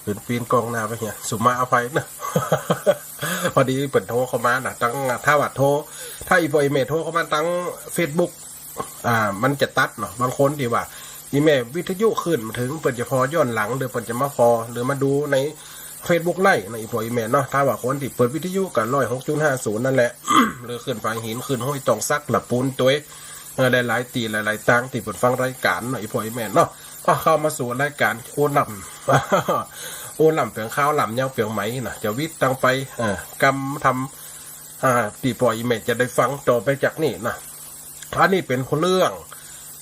เป็นปีนกองหน้าไปเนี่ยสุมาอภัยนะพอดีเปิดโทรเข้ามาน่ะตั้งถ้าว่าโทรถ้าอีพออีเมลโทรเข้ามาตั้ง Facebook มันจะตัดเนาะบางคนที่ว่าอีเมลวิทยุขึ้นมาถึงเปิดจะพอย้อนหลังหรือเปิดจะมาพอหรือมาดูใน Facebook ไล่ในอีพออีเมลเนาะถ้าว่าคนที่เปิดวิทยุกัน106.50นั่นแหละ หรือขึ้นฟังหินขึ้นห้อยตองซักหลับปูนตัวหลายๆตีหลายๆตังที่เปิดฟังรายการเนาะอีพออีเมลเนาะก็เข้ามาสู่รายการโอนลำ โอนลำเปียงข้าวลำเงาเปียงไหมนะจะวิทย์ตั้งไปกำทำตีปล่อยอีเมจจะได้ฟังต่อไปจากนี่นะอันนี้เป็นเรื่อง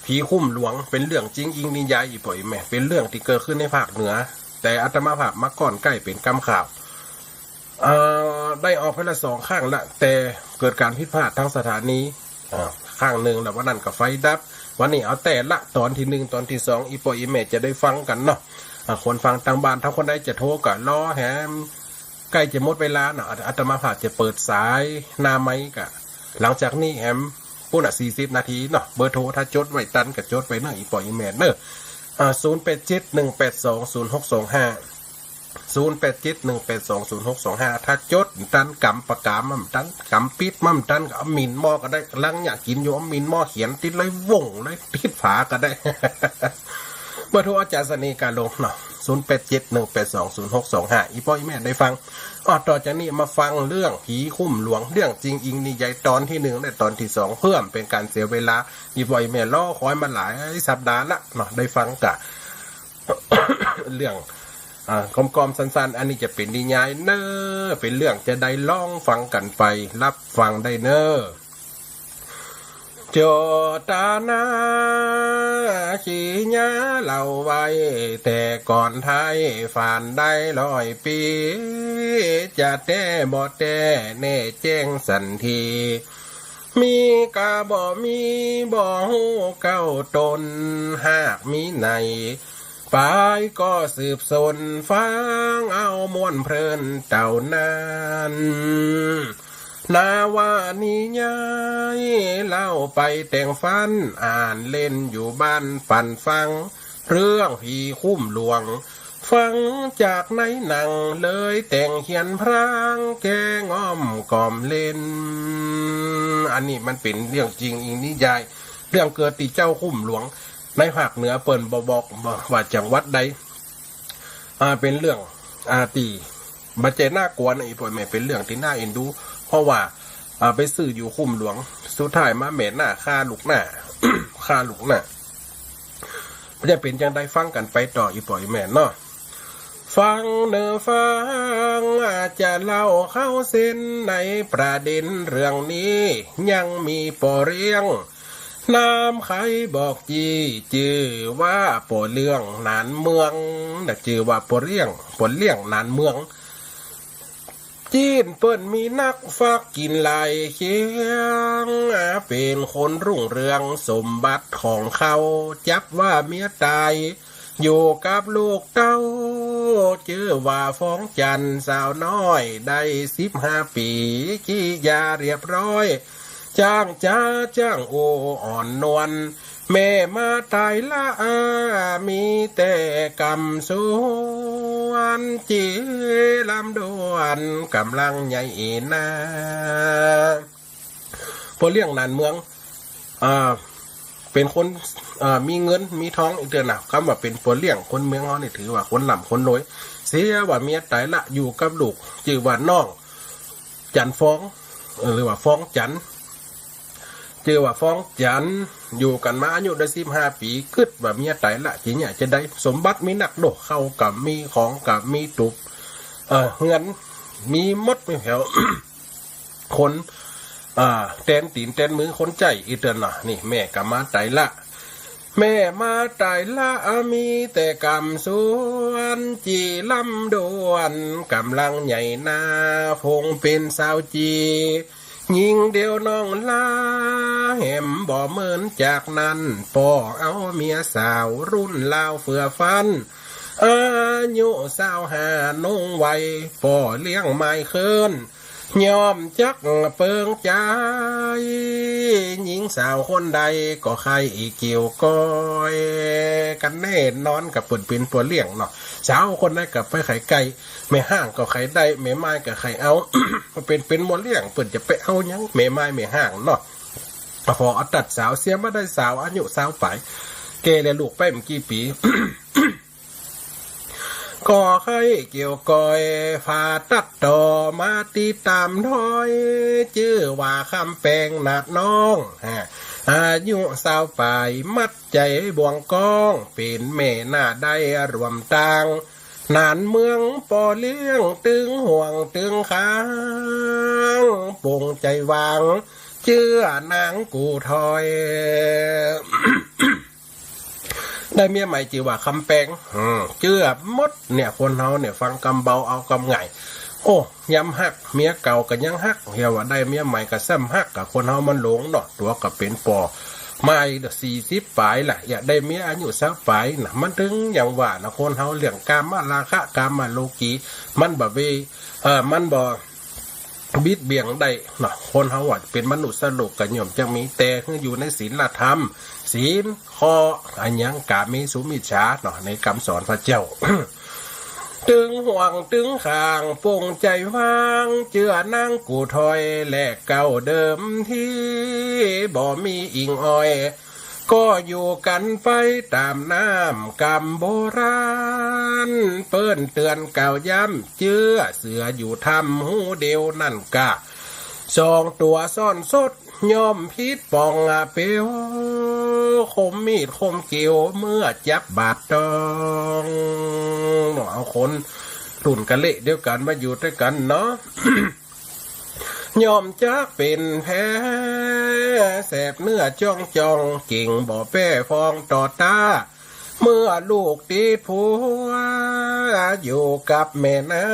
ผีคุ้มหลวงเป็นเรื่องจริงอิงนิยายอีปล่อยอีเมจเป็นเรื่องที่เกิดขึ้นในภาคเหนือแต่อาตมาภาพมาก่อนใกล้เป็นกำข่าวได้ออกไปละ2 ข้างละแต่เกิดการผิดพลาดทั้งสถานีข้างหนึ่งแล้ววันนั้นกับไฟดับวันนี้เอาแต่ละตอนที่1ตอนที่2อีปล่อยอีเมจจะได้ฟังกันเนาะคนฟังทางบ้านถ้าคนใดจะโทรก็รอแฮมใกล้จะหมดเวลาเนาะอาตมาภาพจะเปิดสายหน้าไม้กะหลังจากนี้แฮมพูด40 นาทีเนาะเบอร์โทรถ้าจดไว้ตันก็จดไว้เนาะอีปล่อยอีเมลเนาะ0871820625ถ้าจดตันกำปากกามั่มตันกำปิดมั่มตันก็มินหม้อก็ได้ลังอยากกินอยู่มินหม้อเขียนติดเลยวงเลยติดฝาก็ได้ เบอร์โทรอาจารย์สนีการลงเนาะ0871820625อีพ่ออีแม่ได้ฟังต่อจากนี้มาฟังเรื่องผีคุ้มหลวงเรื่องจริงอิงนิยายตอนที่1และตอนที่2เพื่อเป็นการเสียเวลาอีพ่ออีแม่รอคอยมาหลายสัปดาห์ละเนาะได้ฟังกะ เรื่องกอมสั้นๆอันนี้จะเป็นนิยายเนอเป็นเรื่องจะได้ลองฟังกันไปรับฟังได้เนอโจตานาขี้ยาเล่าไว้แต่ก่อนไทยฝ่านได้100 ปีจะแต่บ่แต่แน่แจ้งสันทีมีกะบ่มีบ่ฮู้เก้าตนหากมีในไปก็สืบสนฟังเอาม่วนเพลินเต่านั้นนาว่านิยายเล่าไปแต่งฟันอ่านเล่นอยู่บ้านฝันฟังเรื่องผีคุ้มหลวงฟังจากในหนังเลยแต่งเขียนพรางแกง้อมกล่อมเล่นอันนี้มันเป็นเรื่องจริงอิงนิยายเรื่องเกิดที่เจ้าคุ้มหลวงในภาคเหนือเปิ้นบอกว่าจังหวัดใดเป็นเรื่องตีบัจเจน่ากลัวนะอีป่อยแม่เป็นเรื่องที่น่าเอ็นดูเพราะว่าไปซื้ออยู่คุ้มหลวงสุดท้ายมาแม่หน้าฆ่าลูกหน้า ฆ่าลูกหน้าจะเป็นจังได้ฟังกันไปต่ออีป่อยแม่เนาะฟังเนื้อฟังอาจจะเล่าเข้าเส้นในประเด็นเรื่องนี้ยังมีปอเรียงน้ำใครบอกจื่อว่าปอเรื่องนานเมืองแต่จื่อว่าปอเลี่ยงนานเมืองจีนเปิ้นมีนักฟักกินไหลเคียงเป็นคนรุ่งเรืองสมบัติของเขาจับว่าเมียตายอยู่กับลูกเต้าชื่อว่าฟ้องจันสาวน้อยได้15 ปีขี้ยาเรียบร้อยจ้างโออ่อนนวลแม่มาตายละมีแต่กำสวนจีลำดวนกำลังใหญ่นาพอเลี้ยงนานเมืองเป็นคนมีเงินมีท้องอีกเดือนคำว่าเป็นพอเลี้ยงคนเมืองเขาเนี่ยถือว่าคนหล่ำคนรวยเสียว่าเมียตายละอยู่กับลูกชื่อว่าน้องจันฟ้องหรือว่าฟ้องจันชื่อว่าฟ้องจันอยู่กันมาอายุได้15 ปีกึดว่าเมียตายละทีเนี่ยจะได้สมบัติมีหนักโดกเข้ากับมีของกับมีตุบเงินมีมดไม่แผ่ว คนแตนตีนแตนมือคนใจอีเตือนน่ะนี่แม่กับมาตายละแม่มาตายละมีแต่กำสวนจีลำดวนกำลังใหญ่นาพงเป็นสาวจียิงเดียวน้องลาแหมบ่เหมือนจากนั้นป่อเอาเมียสาวรุ่นลาวเฟื่อฟันอายุ25นงไวป่อเลี้ยงไม้เคิน ยอมจักเปิงใจหญิงสาวคนใดก็ใครอีเกี่ยวก้อยกันแน่นอนกับเปิดเป็นตัวเลี้ยงเนาะสาวคนใดกับไปไข่ไก่ไม่ห้างก็ไข่ได้ไม่ไม้ก็ไข่เอา เป็นมัวเลี้ยงเปิดจะไปเอายังไม่ไม้ไม่ห้างเนาะพอเอาตัดสาวเสียมาได้สาวอายุสาวไปเกเรลูกไปเมื่อกี่ปี ก็ใครเกี่ยวก้อยฝาตัดต่อมาตีตามถ้อยชื่อว่าคำแปลงนาดน้องอายุสาวปลายมัดใจบวงก้องเป็นแม่หน้าได้รวมตังนานเมืองปอเลี้ยงตึงห่วงตึงค้างปงใจวางเชื่อนางกูทอย ได้เมียใหม่จีว่าคำแปลงเชื่อมดเนี่ยคนเฮาเนี่ยฟังกำเบาเอากำไงโอ้ยำหักเมียเก่ากันยังหักเฮียว่าได้เมียใหม่กับซ้ำหักกับคนเฮามันหลงเนาะตัวกับเป็นปอไม่40ปลายแหละอยากได้เมียอายุสักปลายนะมันถึงอย่างว่านะคนเฮาเรื่องกามมาราคะกามมาโลกีมันบ่เวมันบ่บิดเบี่ยงได้เนาะคนเฮาว่าเป็นมนุษย์สรุปกันย่อมจะมีแต่อยู่ในศีลธรรมศีลข้ออันยังกาเมสุมิจฉาเนาะในคำสอนพระเจ้า ตึงห่วงตึงข้างปงใจวางเจือนางกูถอยแลกเก่าเดิมที่บ่มีอิงอ้อยก็อยู่กันไปตามน้ำกำโบราณเปิ้นเตือนเก่าย้ำเจื้อเสืออยู่ทำหูเดียวนั่นกะสองตัวซ่อนสดย่อมพิษปองเปียวคมมีดคมเกี่ยวเมื่อจับบาดตองเอาคนรุ่นกันเละเดียวกันมาอยู่ด้วยกันเนาะ ยอมจักเป็นแพ้แสบเนื้อจ้องจองกิ่งบ่อแป้ฟองต่อตาเมื่อลูกติดผัวอยู่กับแม่นา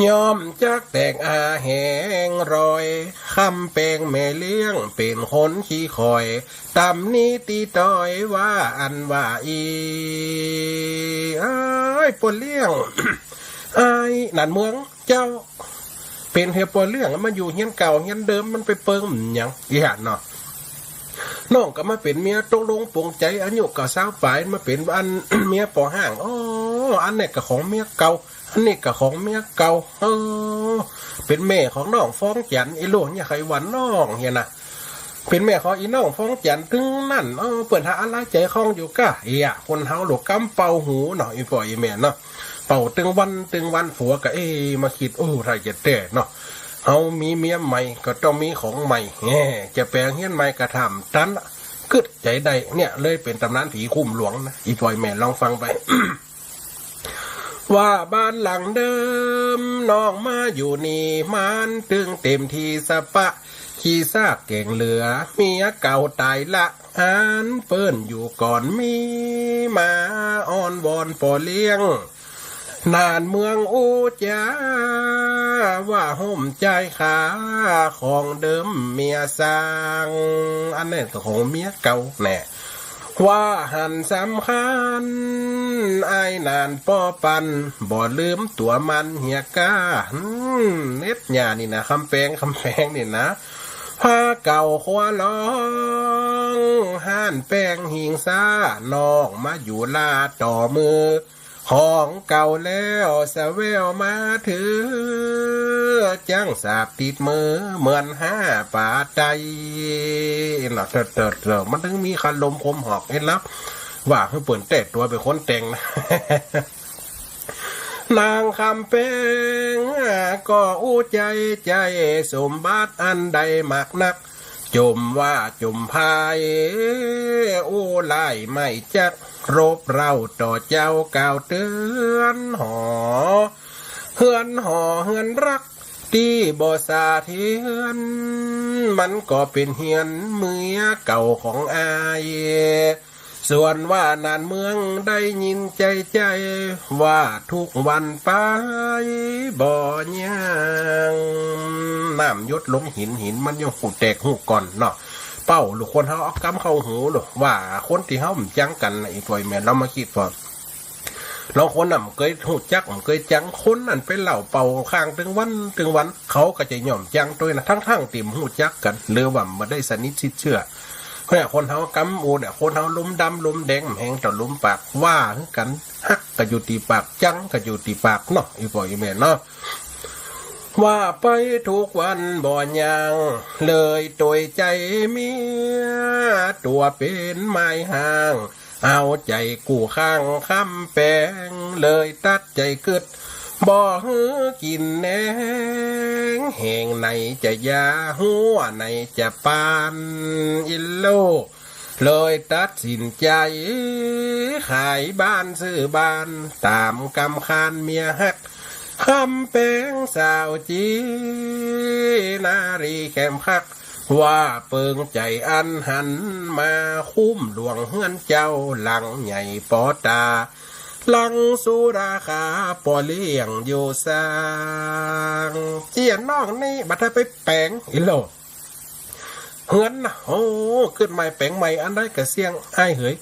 ยอมจักแตกอาแหงรอยคำแปลงแม่เลี้ยงเป็นคนขี้คอยตำนี้ตีต้อยว่าอันว่าอีอ้ายปนเลี้ยง อ้ายนั่นเมืองเจ้าเป็นเฮียปนเลี้ยงมันอยู่เฮียนเก่าเฮียนเดิมมันไปเปิงอย่างอีหยันเนาะน้องก็มาเป็นเมียตกลงปงใจอายุกับสาวปลายมาเป็นอัน เมียปอห่างอ๋ออันนี้ก็ของเมียเก่าอันนี้ก็ของเมียเก่าเป็นแม่ของน้องฟ้องจันไอ้หลวงเนี่ยใครหวันน้องเฮียนะเป็นแม่ของอีน้องฟ้องจันถึงนั่นเปิดหาอะไรใจคล้องอยู่กะคนเฮาหลกกำเป่าหูเนาะอีพ่ออีแม่เนาะเป่าตึงวันผัวก็มาคิดไรจะแต่เนาะเฮามีเมียใหม่ก็ต้องมีของใหม่จะแปลงเฮียนใหม่ก็ทำตันกึดใจใดเนี่ยเลยเป็นตำนานผีคุ้มหลวงนะอีพ่ออีแม่ลองฟังไป ว่าบ้านหลังเดิมน้องมาอยู่นี่มันตึงเต็มทีสะปะขี้ซากเก่งเหลือเมียเก่าตายละอันเปิ้นอยู่ก่อนมีมาอ้อนวอนปอเลี้ยงนานเมืองอูจาว่าห่มใจขาของเดิมเมียสร้างอันนี้ก็ของเมียเก่าแน่ว่าหันสำคัญไอ้นานป้อปันบ่ลืมตัวมันเหียก้าเน็ดหยานี่นะคำแพงนี่นะผ้าเก่าขวาล้องห่านแป้งหิงซ่านอกมาอยู่ลาต่อมือของเก่าแล้วสะแววมาถือจังสาบติดมือเหมือน5 ป่าใจหล่ะเติร์มันถึงมีคันลมคมหอกเห็นแล้วว่าคือเปิ่นแต่ตัวเป็นคนแต่งนะ นางคำแปงก็อู้ใจสมบัติอันใดมากนักจมว่าจมพายอู้ไล่ไม่จักรบเราต่อเจ้าก่าวเตือนหอเฮือนรักที่บ่สาเทียนมันก็เป็นเฮียนเมียเก่าของอายส่วนว่านานเมืองได้ยินใจว่าทุกวันไปบ่ยังน้ำยดลงหินมันยังหูแตกหูก่อนเนาะเป้าลูกคนเขาเอากำเข้าหูหรอว่าคนที่เขาจังกันไอ้ปล่อยแม่เรามาคิดพอ เราคนน่ะเคยหูจักเคยจังคนนั่นไปเหล่าเป่าข้างถึงวันเขาก็จะย่อมจังตัวนะทั้งติ่มหูจักกันหรือว่ามาได้สนิทชิดเชื่อเนี่ยคนเฮากำอูเนี่ยคนเฮาลุมดำลุมแดงแหงต่อลุมปากว่ากันฮักก็อยู่ตีปากจังก็อยู่ตีปากเนาะอีพ่ออีแม่เนาะว่าไปทุกวันบ่ยังเลยตัวใจเมียตัวเป็นไม้ห่างเอาใจกูข้างคำแปงเลยตัดใจกึดบ่ฮือกินแหนงแห่งในจะยาหัวในจะปานอินโลเลยตัดสินใจขายบ้านซื้อบ้านตามกำคานเมียฮักคำแปงสาวจีนารีแคมคักว่าเปิงใจอันหันมาคุ้มหลวงเฮือนเจ้าหลังใหญ่ปอตาหลังสุราคาปอเลี้ยงอยู่สางเจียนนอกนี่บัดไปแปลงอิโลเฮือนนะโอ้ขึ้นใหม่แปลงใหม่อันได้กระเสียงไอ้เหย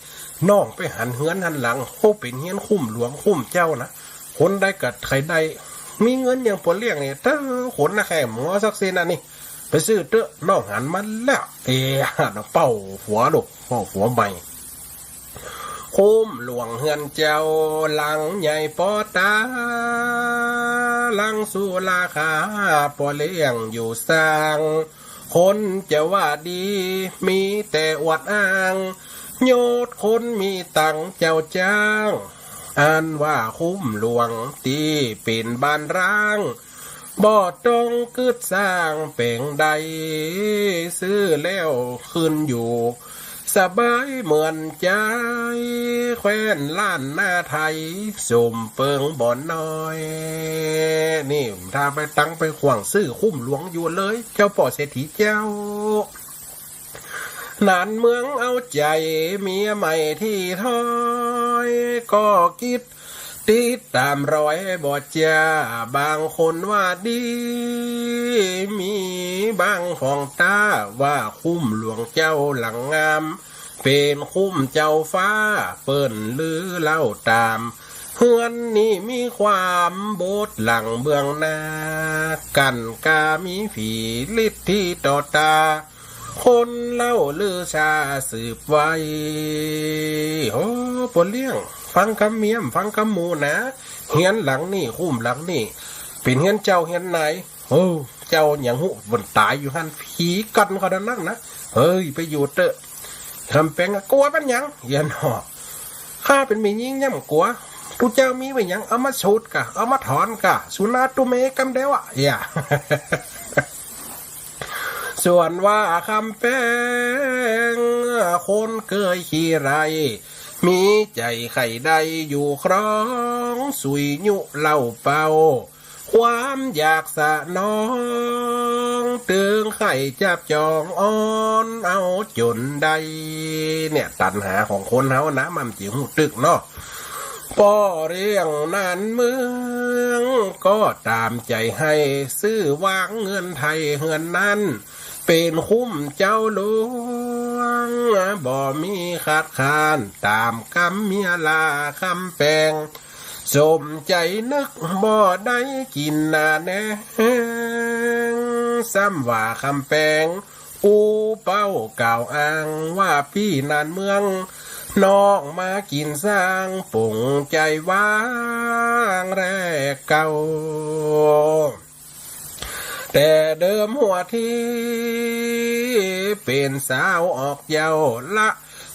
น้องไปหันเฮือนหันหลังโอ้เป็นเฮือนคุ้มหลวงคุ้มเจ้านะคนได้กัดใครได้มีเงินอย่างปอเลี้ยงเนี่ยถ้าขนนะแค่หมอสักเซนอันนี้ไปซื้อเตอะน้องหันมันแล้วเป่าหัวลูกเป่าหัวใหม่คุ้มหลวงเฮือนเจ้าหลังใหญ่ปอตาหลังสุราคาปอเลี้ยงอยู่สร้างคนจะว่าดีมีแต่อวดอ้างโยดคนมีตังเจ้าจ้างอันว่าคุ้มหลวงตีเป็นบ้านร้างบ่ต้องกึดสร้างเป่งใดซื้อแล้วขึ้นอยู่สบายเหมือนใจแคว้นล้านหน้าไทยสมเปิงบ่อนน้อยนี่ถ้าไปตั้งไปขวางซื้อคุ้มหลวงอยู่เลยเจ้าป่อเศรษฐีเจ้านานเมืองเอาใจเมียใหม่ที่ท้อยก็คิดติดตามรอยบ่จ้าบางคนว่าดีมีบางของตาว่าคุ้มหลวงเจ้าหลังงามเป็นคุ้มเจ้าฟ้าเปิ้นลือเล่าตามเฮือนนี่มีความโบดหลังเบื้องหน้ากันกามีผีฤทธิ์ที่ต่อตาคนเล่าลือชาสืบไว้โอ้ปนเลี้ยงฟังคำเมียมฟังคำหมูนะเฮียนหลังนี่คุ้มหลังนี่เป็นเฮียนเจ้าเฮียนไหนโอ้เจ้าอย่างหูบนตายอยู่หันผีกันเขาดันนั่งนะเฮ้ยไปอยู่เตอะทำแปลงกลัวเป็นยังเฮียนหอกข้าเป็นมียิ่งย่ำกลัวทุเจ้ามีไว้ยังเอามาชุดกะเอามาถอนกะสุนาตุเมกำเดวะอย่า ส่วนว่าคำแป้งคนเคยขี้ไรมีใจไข่ใดอยู่ครองสุยยุเล่าเป่าความอยากสะน้องตึงไข่จับจองอ้อนเอาจนใดเนี่ยตัณหาของคนเฮานะมันจิ๋วหูตึกเนาะป่อเรียงนานเมืองก็ตามใจให้ซื้อวางเงินไทยเฮือนนั้นเป็นคุ้มเจ้าหลวงบ่มีขาดคานตามคำเมียลาคำแปงสมใจนึกบ่ได้กินนาแนงซ้ำว่าคำแปงอูเป้ากล่าวอ้างว่าพี่นานเมืองน้องมากินสร้างปุ่งใจว่างแรกเก่าแต่เดิมหัวที่เป็นสาวออกเยาว์ละ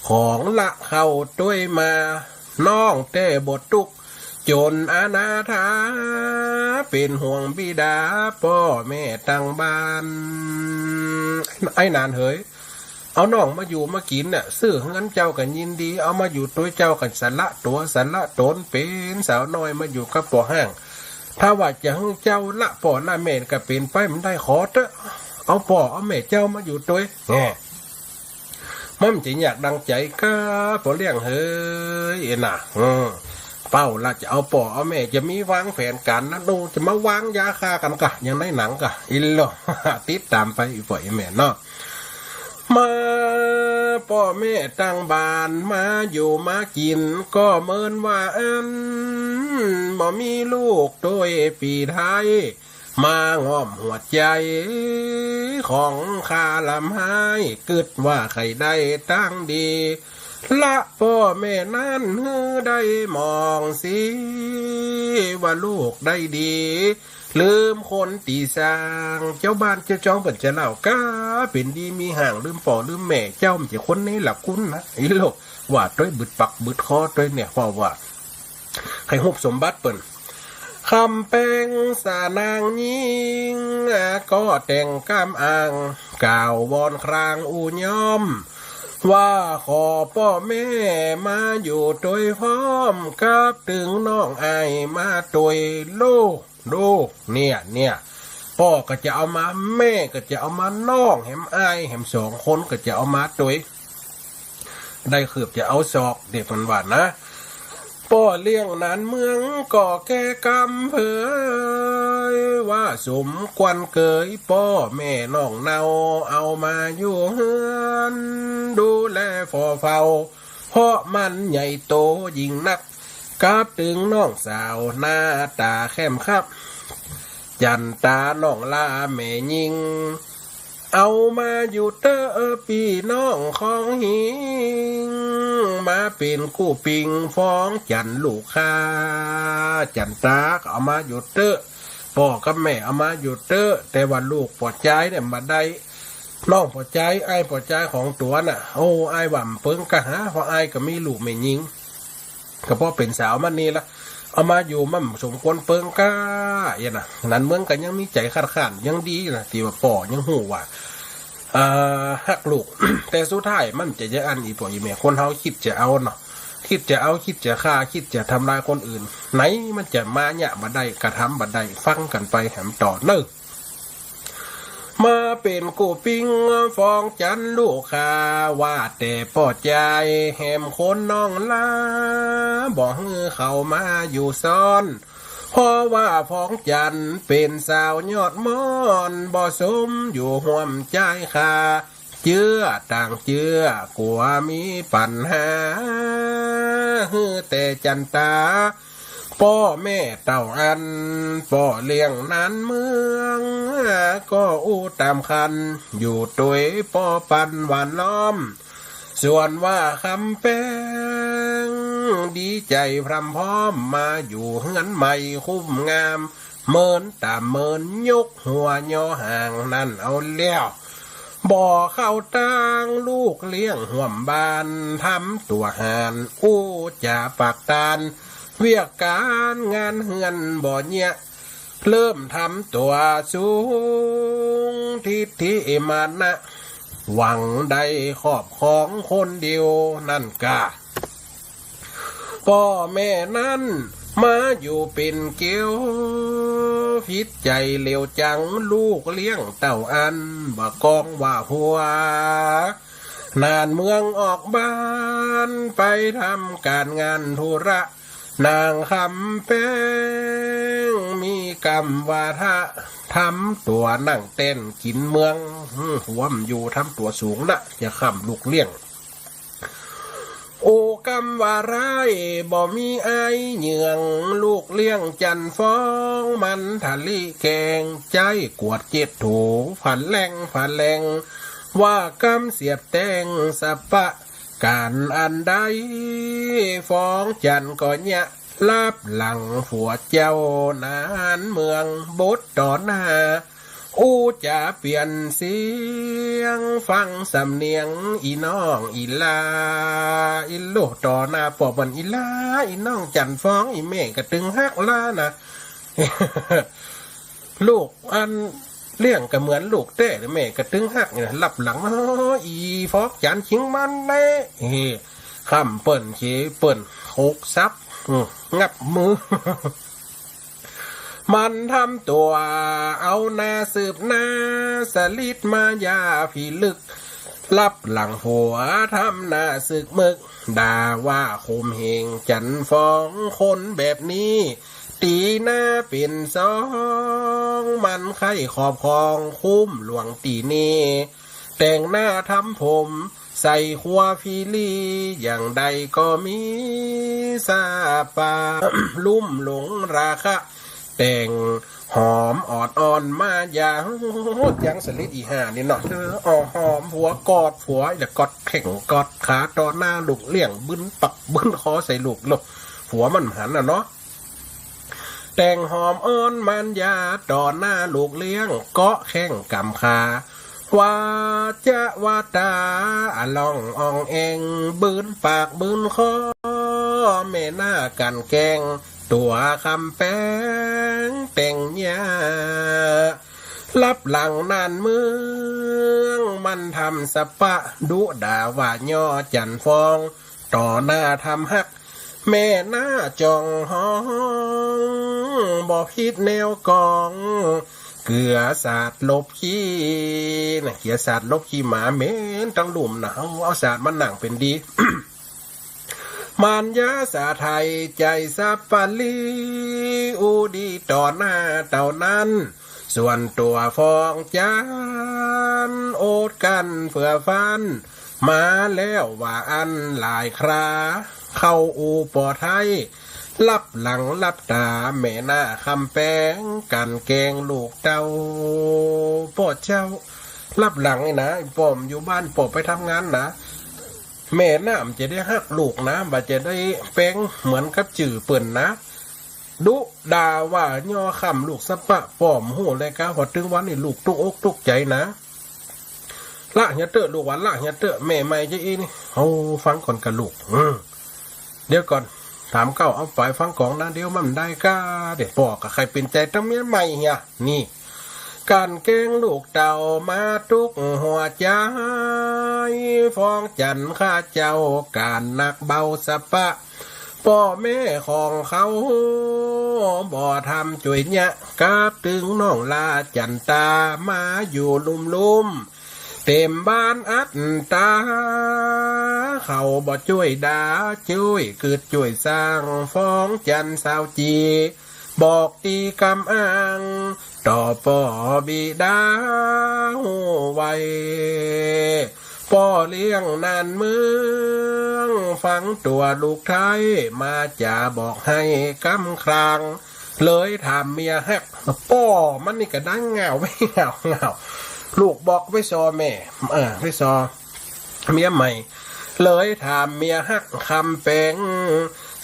ของละเข้าด้วยมาน้องแต่บทตุกจนอนาถาเป็นห่วงบิดาพ่อแม่ตั้งบ้านไอ้นานเฮ้ยเอาน้องมาอยู่มากินเนี่ยซื้องั้นเจ้ากันยินดีเอามาอยู่ตัวเจ้ากันสันละตัวสันละตนเป็นสาวน้อยมาอยู่กับป่อห้างถ้าว่าจะให้เจ้าละป่อหน้าแม่ก็เป็นไปมันได้ขอเถอะเอาป่อเอาแม่เจ้ามาอยู่ตัวแง่มันจะอยากดังใจก็ป่อเลี้ยงเฮ้ยน่ะเป้าละจะเอาป่อเอาแม่จะมีวางแผนกันนะดูจะมาวางยาฆ่ากันกะยังได้หนังกะอินโลติดตามไปอีกฝ่ายแม่เนาะมา พ่อแม่ตั้งบ้านมาอยู่มากินก็เมินว่าบ่มีลูกโดยปีไทยมาง้อมหัวใจของข้าลำหายกึดว่าใครได้ตั้งดีละพ่อแม่นั้นได้มองสิว่าลูกได้ดีลืมคนตีสร้างเจ้าบ้านเจ้าจองเปิดจะเล่าก้าเป็นดีมีห่างลืมป่อลืมแม่เจ้ามันจะคนนี้หลับคุณนะไอ้โลกว่าด้วยบึดปักบึดคอด้วยเนี่ยเพราะว่าใครหุบสมบัติเปิ่นคำแป้งสานางยิงก็แต่งกามอ่างกล่าววอนครางอูย่อมว่าขอพ่อแม่มาอยู่โดยพร้อมกับถึงน้องไอมาโดยลูกเนี่ยพ่อก็จะเอามาแม่ก็จะเอามาน้องแหมไอแหมสองคนก็จะเอามาโดยได้ขืบจะเอาศอกเด็กมันหวานนะพ่อเลี้ยงนานเมืองก่อแก่กำเผยว่าสมควันเกยพ่อแม่น้องเนาเอามาอยู่เฮือนดูแลฟอเฝ้าเพราะมันใหญ่โตยิ่งนักกับถึงน้องสาวหน้าตาแค้มครับจันตาน้องลาแม่ยิงเอามาอยู่เตอปีน้องของหิงมาเป็นกู้ปิงฟ้องจันลูกค้าจันตาก็เอามาอยู่เตอพ่อกับแม่เอามาอยู่เตอแต่ว่าลูกปอดใจเนี่ยมาได้น้องปอดใจไอ้ปอดใจของตัวน่ะโอ้ไอ้หว่ำเปิ้งกะหาเพราะไอ้ก็มีลูกไม่ยิงก็เพราะเป็นสาวมันนี่ละเอามาอยู่มั่มสมควรเปิ้งก้าอย่างน่ะนั้นเมืองกันยังมีใจขาดขันยังดีนะที่ว่าป่อยังหูว่าหักลูก แต่สุดท้ายมันจะอันอีป่ออีแม่คนเฮาคิดจะเอาเนาะคิดจะเอาคิดจะฆ่าคิดจะทำลายคนอื่นไหนมันจะมาเนี่ยมาได้กระทำบัดได้ฟังกันไปแหมต่อเนิ่มาเป็นกูปิงฟองจันลูกค้าว่าแต่ปอดใจแหมคนน้องลาบอกให้เขามาอยู่ซ้อนเพราะว่าฟองจันเป็นสาวยอดมอนบ่สมอยู่ห่วมใจค่าเจื้อต่างเจื้อกลัวมีปัญหาแต่จันตาพ่อแม่เต่าอันพ่อเลี้ยงนั้นเมืองก็อู้ตามคันอยู่ตัวพ่อปันหวานล้อมส่วนว่าคำแป้งดีใจพรำพร้อมมาอยู่เฮือนใหม่คุ้มงามเมินตามเมินยกหัวย่อห่างนั่นเอาแล้วบ่อเข้าตั้งลูกเลี้ยงห่วมบานทำตัวหานอู้จะปากตานเวียกการงานเฮือนบ่อเนี่ยเริ่มทำตัวสูงทิฏฐิมานะหวังได้ขอบของคนเดียวนั่นกะพ่อแม่นั้นมาอยู่เป็นเกี้ยวพิษใจเหลวจังลูกเลี้ยงเต่าอันบ่กองว่าหัวนานเมืองออกบ้านไปทำการงานธุระนางคำแป้งมีกรรมวาทะทำตัวนั่งเต้นกินเมืองหัวมอยู่ทำตัวสูงนะอย่าขำลูกเลี้ยงโอกำว่าร้ายบ่มีไอเหยื่องลูกเลี้ยงจันฟ้องมันทะลิแกงใจกวดเจ็ดถูผันแรงว่ากำเสียบแตงสับปะการอันใดฟ้องจันก็เนี่ยลับหลังผัวเจ้านานเมืองบดต่อหน้าอู้จะเปลี่ยนเสียงฟังสำเนียงอีน้องอีลาอีโลต่อหน้าปอบันอีลาอีน้องจันฟ้องอีแม่กระตึงฮักลานะ ลูกอันเลี้ยงก็เหมือนลูกเต้หรือแม่กระตึงฮักเนี่ยหลับหลังอีฟอกจันชิงมันเล่คำเปิ่นเขเปิ่นหกซับงับมือ มันทำตัวเอาหน้าสืบหน้าสลิดมายาผีลึกลับหลังหัวทำหน้าสึกมึกด่าว่าคมเหงจันฟ้องคนแบบนี้ตีหน้าเป็นสองมันไข้ขอบคองคุ้มหลวงตีนี้แต่งหน้าทำผม ใส่ขัวพีลีอย่างใดก็มีซาปา ลุ่มหลงราคะแต่งหอมออดอ่อนมาอย่างยังสลิดอีห่านี่เนาะหอมผัวกอดผัวอย่ากอดแข่งกอดขาต่อหน้าลูกเลี้ยงบึ้นปักบึ้นคอใส่ลูกลูกผัวมันหันเนาะแต่งหอมอ้อนมันยาต่อหน้าลูกเลี้ยงเกาะแข้งกำขาว่าจะว่าตาลองอองเองบืนปากบืนคอแม่หน้ากันแกงตัวคำแป้งแต่งยาลับหลังนานเมืองมันทำสปะดุด่าว่าย่อจันฟองต่อหน้าทำฮักแม่หน้าจองห้องบ่พิดแนวกองเกลือสาดลบขี้นะเกลือสาดลบขี้หมาเหม็นตั้งหลุมนะเอาสาดมันหนังเป็นดี มารยาสาไทยใจสับปะลีอูดีต่อหน้าเต่านั้นส่วนตัวฟองจานโอดกันเผื่อฟันมาแล้วว่าอันหลายคราเข้าอูปอไทยลับหลังลับตาแม่หน้าคำแป้งกันแกงลูกเต้าพ่อเจ้าลับหลังนี่นะป้อมอยู่บ้านป้อมไปทำงานนะแม่น้ำจะได้ฮักลูกนะบ่จะได้แป้งเหมือนกับจื่อเปิ่นนะดุด่าว่าย่อคำลูกสะปะป้อมหูเลยก้าพอถึงวันนี่ลูกตุกอกตุกใจนะละเฮียเตอลูกวันละเฮียเตอแม่ใหม่จะอีนี่เอาฟังก่อนกับลูกเดี๋ยวก่อนถามเก้าเอาฝ่ายฟังของนะเดี๋ยวมันได้ก้าเด็กบอกกับใครเป็นใจตั้งเมียใหม่เฮียนี่การเก่งลูกเต่ามาทุกหัวใจฟ้องจันข้าเจ้าการนักเบาสะปะพ่อแม่ของเขาบ่ทำจุยเนะกาบถึงน้องลาจันตามาอยู่ลุ่มเต็มบ้านอัดตาเขาบ่ช่วยดาช่วยเกิดช่วยสร้างฟ้องจันสาวจีบอกตีกำอ้างต่อป่อบิดาหูไว้พ่อเลี้ยงนานเมืองฟังตัวลูกไทยมาจะบอกให้กำครางเลยถามเมียฮักป้อมันนี่ก็ดังเงาไม่เงาลูกบอกไปซอแม่ไปซอเมียใหม่เลยถามเมียฮักคำแปง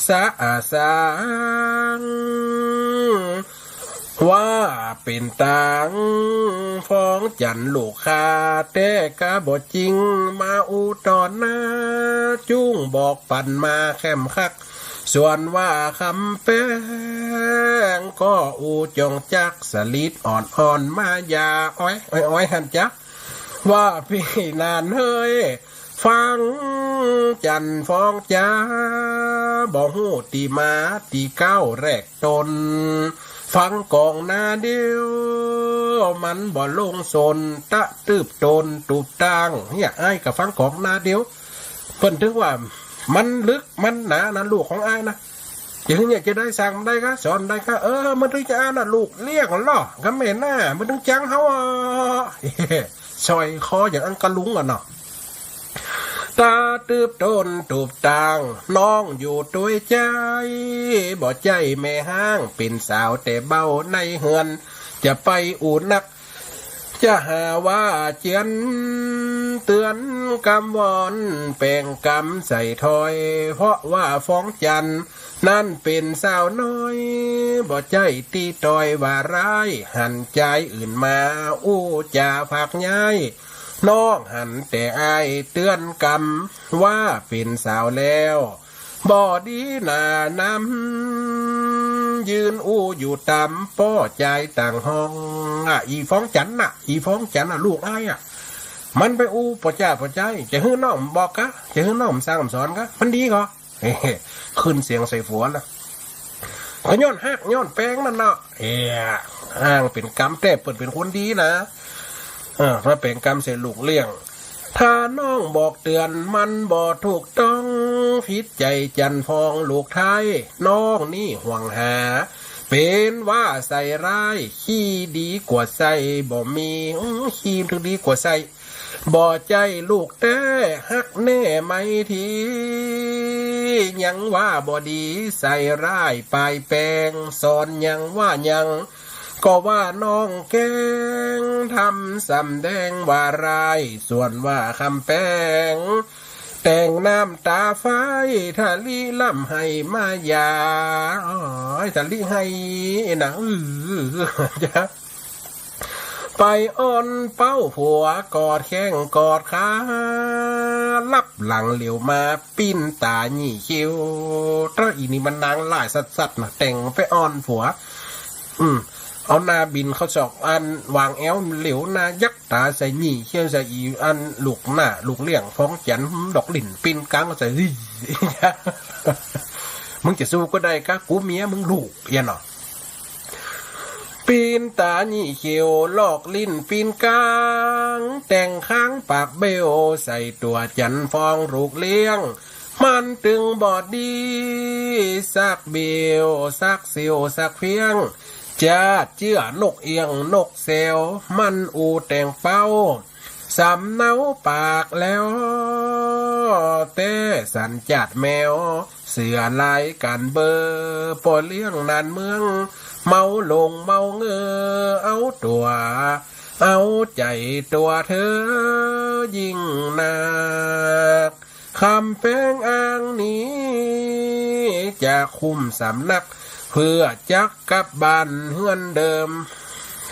สาสางว่าเป็นตังฟ้องจันลูกคาแต่กะบ่จริงมาอูตอนหน้าจุ้งบอกปั่นมาแคมคักส่วนว่าคำแป้งก็อูจงจักสลิดอ่อนมายาอ้อยหันจักว่าพี่นานเฮ้ยฟังจันฟ้องจ้าบ่หูตีมาตีเก้าแรกตนฟังกองนาเดียวมันบ่ลงสนตะตืบตนตูบตังเนี่ยไอ้กับฟังกองนาเดียวเพิ่นถึงว่ามันลึกมันหนานะลูกของไอ้นะอย่างนี้จะได้สั่งได้ก็สอนได้ก็มันถึงจะอ่านนะลูกเรียกหรอก็ไม่หน้ามันถึงจังเขาซอยคออย่างอังกะลุงอ่ะเนาะตาตืบต้นตูบตังน้องอยู่ด้วยใจบ่ใจแม่ห้างเป็นสาวแต่เบาในเฮือนจะไปอูนักจะหาว่าเจียนเตือนกำวอนแปลงกำใส่ถอยเพราะว่าฟ้องจันนั่นเป็นสาวน้อยบ่ใจตีต่อยว่าร้ายหันใจอื่นมาอู้จะผักย้ายน้องหันแต่อายเตือนกำว่าเป็นสาวแล้วบ่ดีหน้านำยืนอู้อยู่ตามป้อใจต่างห้องอีฟ้องจันลูกอ้ายมันไปอู้ป่อจ้าป่อใจจะฮื้อน้องบอกกะจะฮื้อน้องสร้างสอนกะมันดีก็ขึ้นเสียงใส่ฝัวละก็ย้อนฮักย้อนแป้งนั่นเนาะอ้างเป็นกรรมแต่เปิดเป็นคนดีนะพระเป็นกรรมเสียลูกเลี้ยงถ้าน้องบอกเตือนมันบ่ถูกต้องผิดใจจันฟองลูกไทยน้องนี่ห่วงหาเป็นว่าใส่ร้ายขี้ดีกว่าใส่บ่มีขี้ถึงดีกว่าใส่ บ่ใจลูกแต่ฮักแน่ไม่ทียังว่าบ่ดีใส่ร้ายปลายแปลงสอนยังว่ายังก็ว่าน้องแกงทำสำแดงว่าร้ายส่วนว่าคำแปงแต่งน้ำตาไฟทะลีล่ำให้มายาทะลีให้นะจะไปอ้อนเป้าผัวกอดแข้งกอดขาลับหลังเหลียวมาปิ้นตาหนี่คิวตระอีนี่มันนางหลายสัดๆนะแต่งไปอ้อนผัวเอาหน้าบินเขาจอกอันวางแอวเหลียวหน้ายักตาใส่หนี่เขี้ยวใส่อีอันลูกหน้าลูกเลี้ยงฟ้องจันดอกหลิ่นปิ้นกลางใส่มึงจะสู้ก็ได้ก็กูเมียมึงลูกยันหรอปีนตาหนี่เขียวลอกลิ้นปีนกลางแต่งข้างปากเบลใส่ตัวจันฟองลูกเลี้ยงมันตึงบอดดีสักเบลสักเสียวสักเพียงจะเจื้อนกเอียงนกเซลมันอูแต่งเป้าสำเนาปากแล้วแต่สันจัดแมวเสือลายกันเบอร์ปอเลี้ยงนานเมืองเมาลงเมาเงอเอาตัวเอาใจตัวเธอยิ่งนักคำแป้งอ้างนี้จะคุมสำนักเพื่อจักกลับบ้านเฮือนเดิม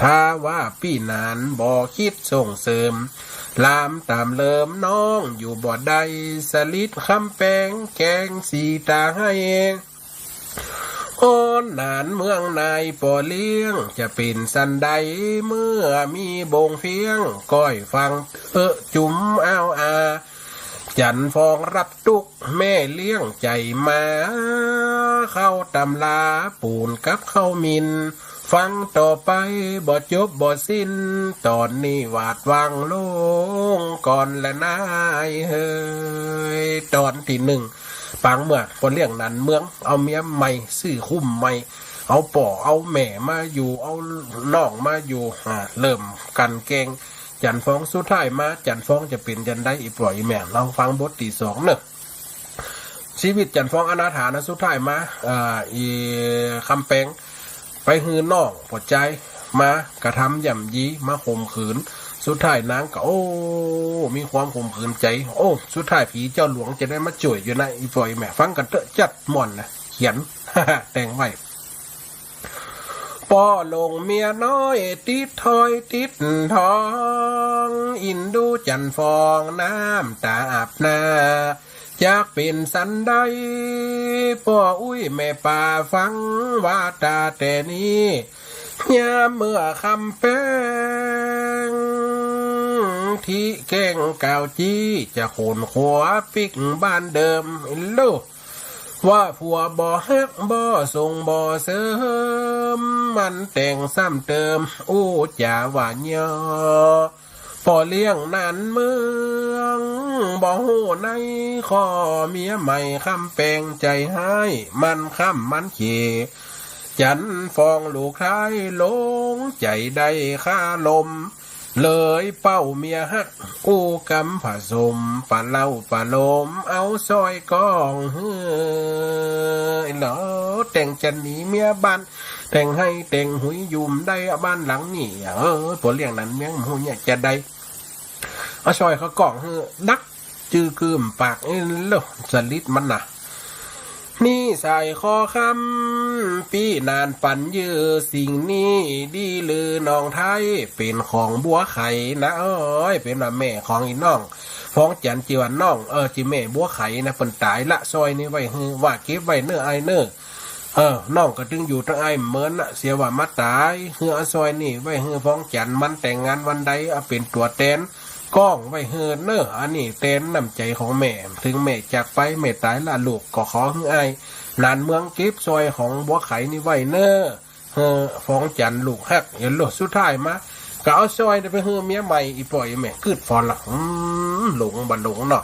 ถ้าว่าพี่นานบ่คิดส่งเสริมลามตามเลิมน้องอยู่บ่ใดสลิดคำแปงแกงสีตาให้อ้อนนานเมืองนายป่อเลี้ยงจะเป็นสันใดเมื่อมีบงเพียงก้อยฟังจุ๋มเอาจันฟองรับตุกแม่เลี้ยงใจมาเข้าตำลาปูนกับเข้ามินฟังต่อไปบ่จบบ่สิ้นตอนนี้หวาดวังลงก่อนและนายเฮ้ยตอนที่หนึ่งปังเมื่อคนเลี้ยงนั้นเมืองเอาเมียใหม่ซื้อคุ้มใหม่เอาป่อเอาแม่มาอยู่เอาน้องมาอยู่เริ่มกันเกงจันฟ้องสุดท้ายมาจันฟ้องจะเป็นจันได้อีปล่อยแม่เราฟังบทที่สองเนอะชีวิตจันฟ้องอนาถานะสุดท้ายมาอีคำแปงไปหือน้องพอใจมากระทำย่ำยีมาข่มขืนสุดท้ายนางก็มีความข่มขืนใจสุดท้ายผีเจ้าหลวงจะได้มาจ่วยอยู่ในอีปล่อยแม่ฟังกันเตอะจัดม่อนนะเขียน แต่งไว้ป่อลงเมียน้อยติดถอยติดทองอินดูจันฟองน้ำตาอาบนาจากเป็นสันใดป่ออุ้ยแม่ป่าฟังว่าตาแต่นี้ยามเมื่อคำแป้งที่แก้งกาวจี้จะโขนขวาปิกบ้านเดิมลูกว่าผัวบ่ฮักบ่ส่งบ่เสริมมันแต่งซ้ำเติมจ่าว่าเนาะพอเลี้ยงนั้นเมืองบ่ฮู้ในข้อเมียใหม่คำแปลงใจให้มันค่ำมันเขจันฟองลูกชายลงใจได้ค่าลมเลยเป้าเมียฮักกำผสมปะเล่าปะลมเอาซอยกองเฮ้ยเหรอแต่งจันหนีเมียบ้านแต่งให้แต่งหุยยุมได้บ้านหลังนี่ผลเลี้ยงนั้นเมียงหูเนี่ยจะได้เอาซอยเขากองเฮ้ดักจื้อคืมปากเหรอสลิดมันน่ะนี่ใส่คอคำปีนานปันยือสิ่งนี้ดีลือน้องไทยเป็นของบัวไข่นะเป็นว่าแม่ของอีน้องฟ้องจันจีวันน้องจีแม่บัวไข่นะเปิ่นตายละซอยนี่ไว้ฮือว่าเก็บไว้เนื้อไอเนื้อน้องก็จึงอยู่ตั้งไอเหมือนน่ะเสียว่ามาตายฮือซอยนี่ไว้ฮือฟ้องจันมันแต่งงานวันใดเป็นตัวแทนก้องไว้เฮือเนออันนี้เต้นน้ำใจของแม่ถึงแม่จากไปแม่ตายละลูกก็ขอฮือไอนานเมืองเก็บซอยของบัวไข่นี่ไว้เนอฟ้องจันลูกฮักเห็นลูกสุดท้ายมาก็เอาซอยไปเฮือเมียใหม่อีปล่อยแม่คืดฟอนละหลงบันหลงเนาะ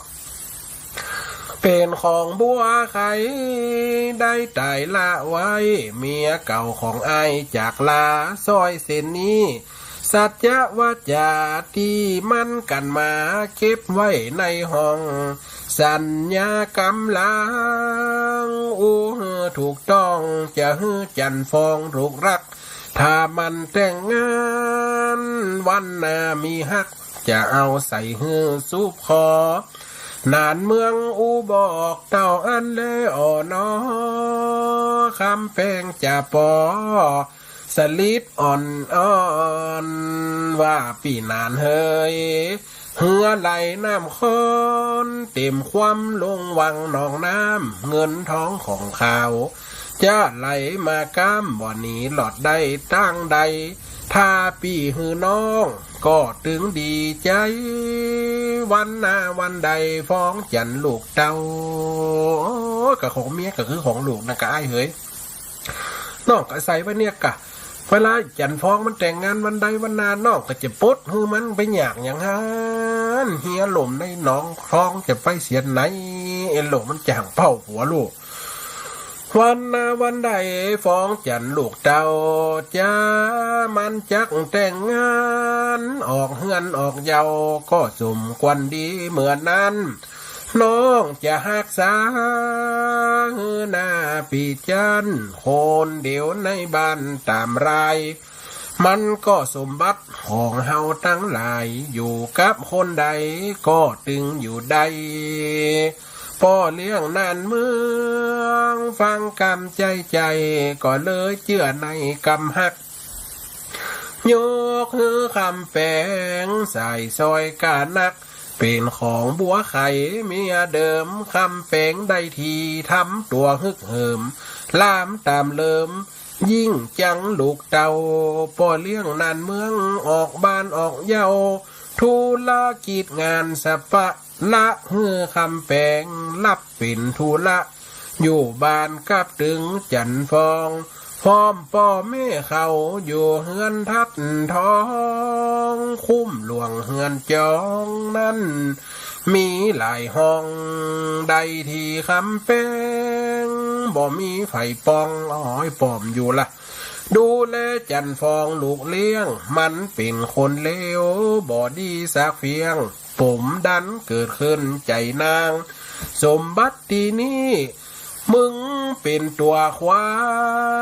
เป็นของบัวไข่ได้ตายละไว้เมียเก่าของไอจากลาซอยเส้นนี้ สัจจะวาจาที่มันกันมาเก็บไว้ในห้องสัญญากำลังถูกต้องจะฮือจันฟองถูกรักถ้ามันแต่งงานวันหน้ามีฮักจะเอาใส่ฮือซุปคอนานเมืองอูบอกเต่าอันเลออนอคำแพงจะปอสลิดอ่อนอ่อนว่าปีนานเฮยเหือไหลน้ำค้อนเต็มความลงวังหนองน้ำเงินทองของเขาจะไหลมาก้ามบ่อนี้หลอดได้ตั้งใดถ้าปีหือน้องก็ตึงดีใจวันหน้าวันใดฟ้องจันลูกเต้ากับของเมียก็คือของลูกนะกะไอ้เฮ้ยน้องก็ใส่ไว้เนี่ยกะเวลาจันฟ้องมันแต่งงานวันใดวันนานน้องก็จะปดฮือมันไปหยากอย่างนั้นเฮียหล่มในหนองท้องจะไปเสียไหนเอ็นหล่มมันจ่างเป้าหัวลูกวันนาวันใดฟ้องจันลูกเต้าจ้ามันจักแต่งงานออกเฮือนออกเยาก็สมควรดีเหมือนนั้นน้องจะหักษาหน้าปีจันคนเดียวในบ้านตามรายมันก็สมบัติของเฮาทั้งหลายอยู่กับคนใดก็ตึงอยู่ใดพ่อเลี้ยงนานเมืองฟังกำใจก็เลยเชื่อในกำหักยกฮือคำแปงใส่ซอยกานักเป็นของบัวไข่เมียเดิมคำแปงได้ทีทำตัวฮึกเหิมล่ามตามเลิมยิ่งจังลูกเต่าพ่อเลี้ยงนานเมืองออกบ้านออกเยาธุรกิจงานสปะละฮือคำแปงรับเป็นธุระอยู่บ้านกับตึงจันฟองพร้อมพ่อแม่เขาอยู่เฮือนทัดทองคุ้มหลวงเฮือนจองนั้นมีหลายห้องใดที่คำแปงบ่มีไฟปองอ้อยปอมอยู่ละดูแลจันฟองลูกเลี้ยงมันเป็นคนเลวบ่ดีสักเพียงผมดันเกิดขึ้นใจนางสมบัตินี้มึงเป็นตัวควา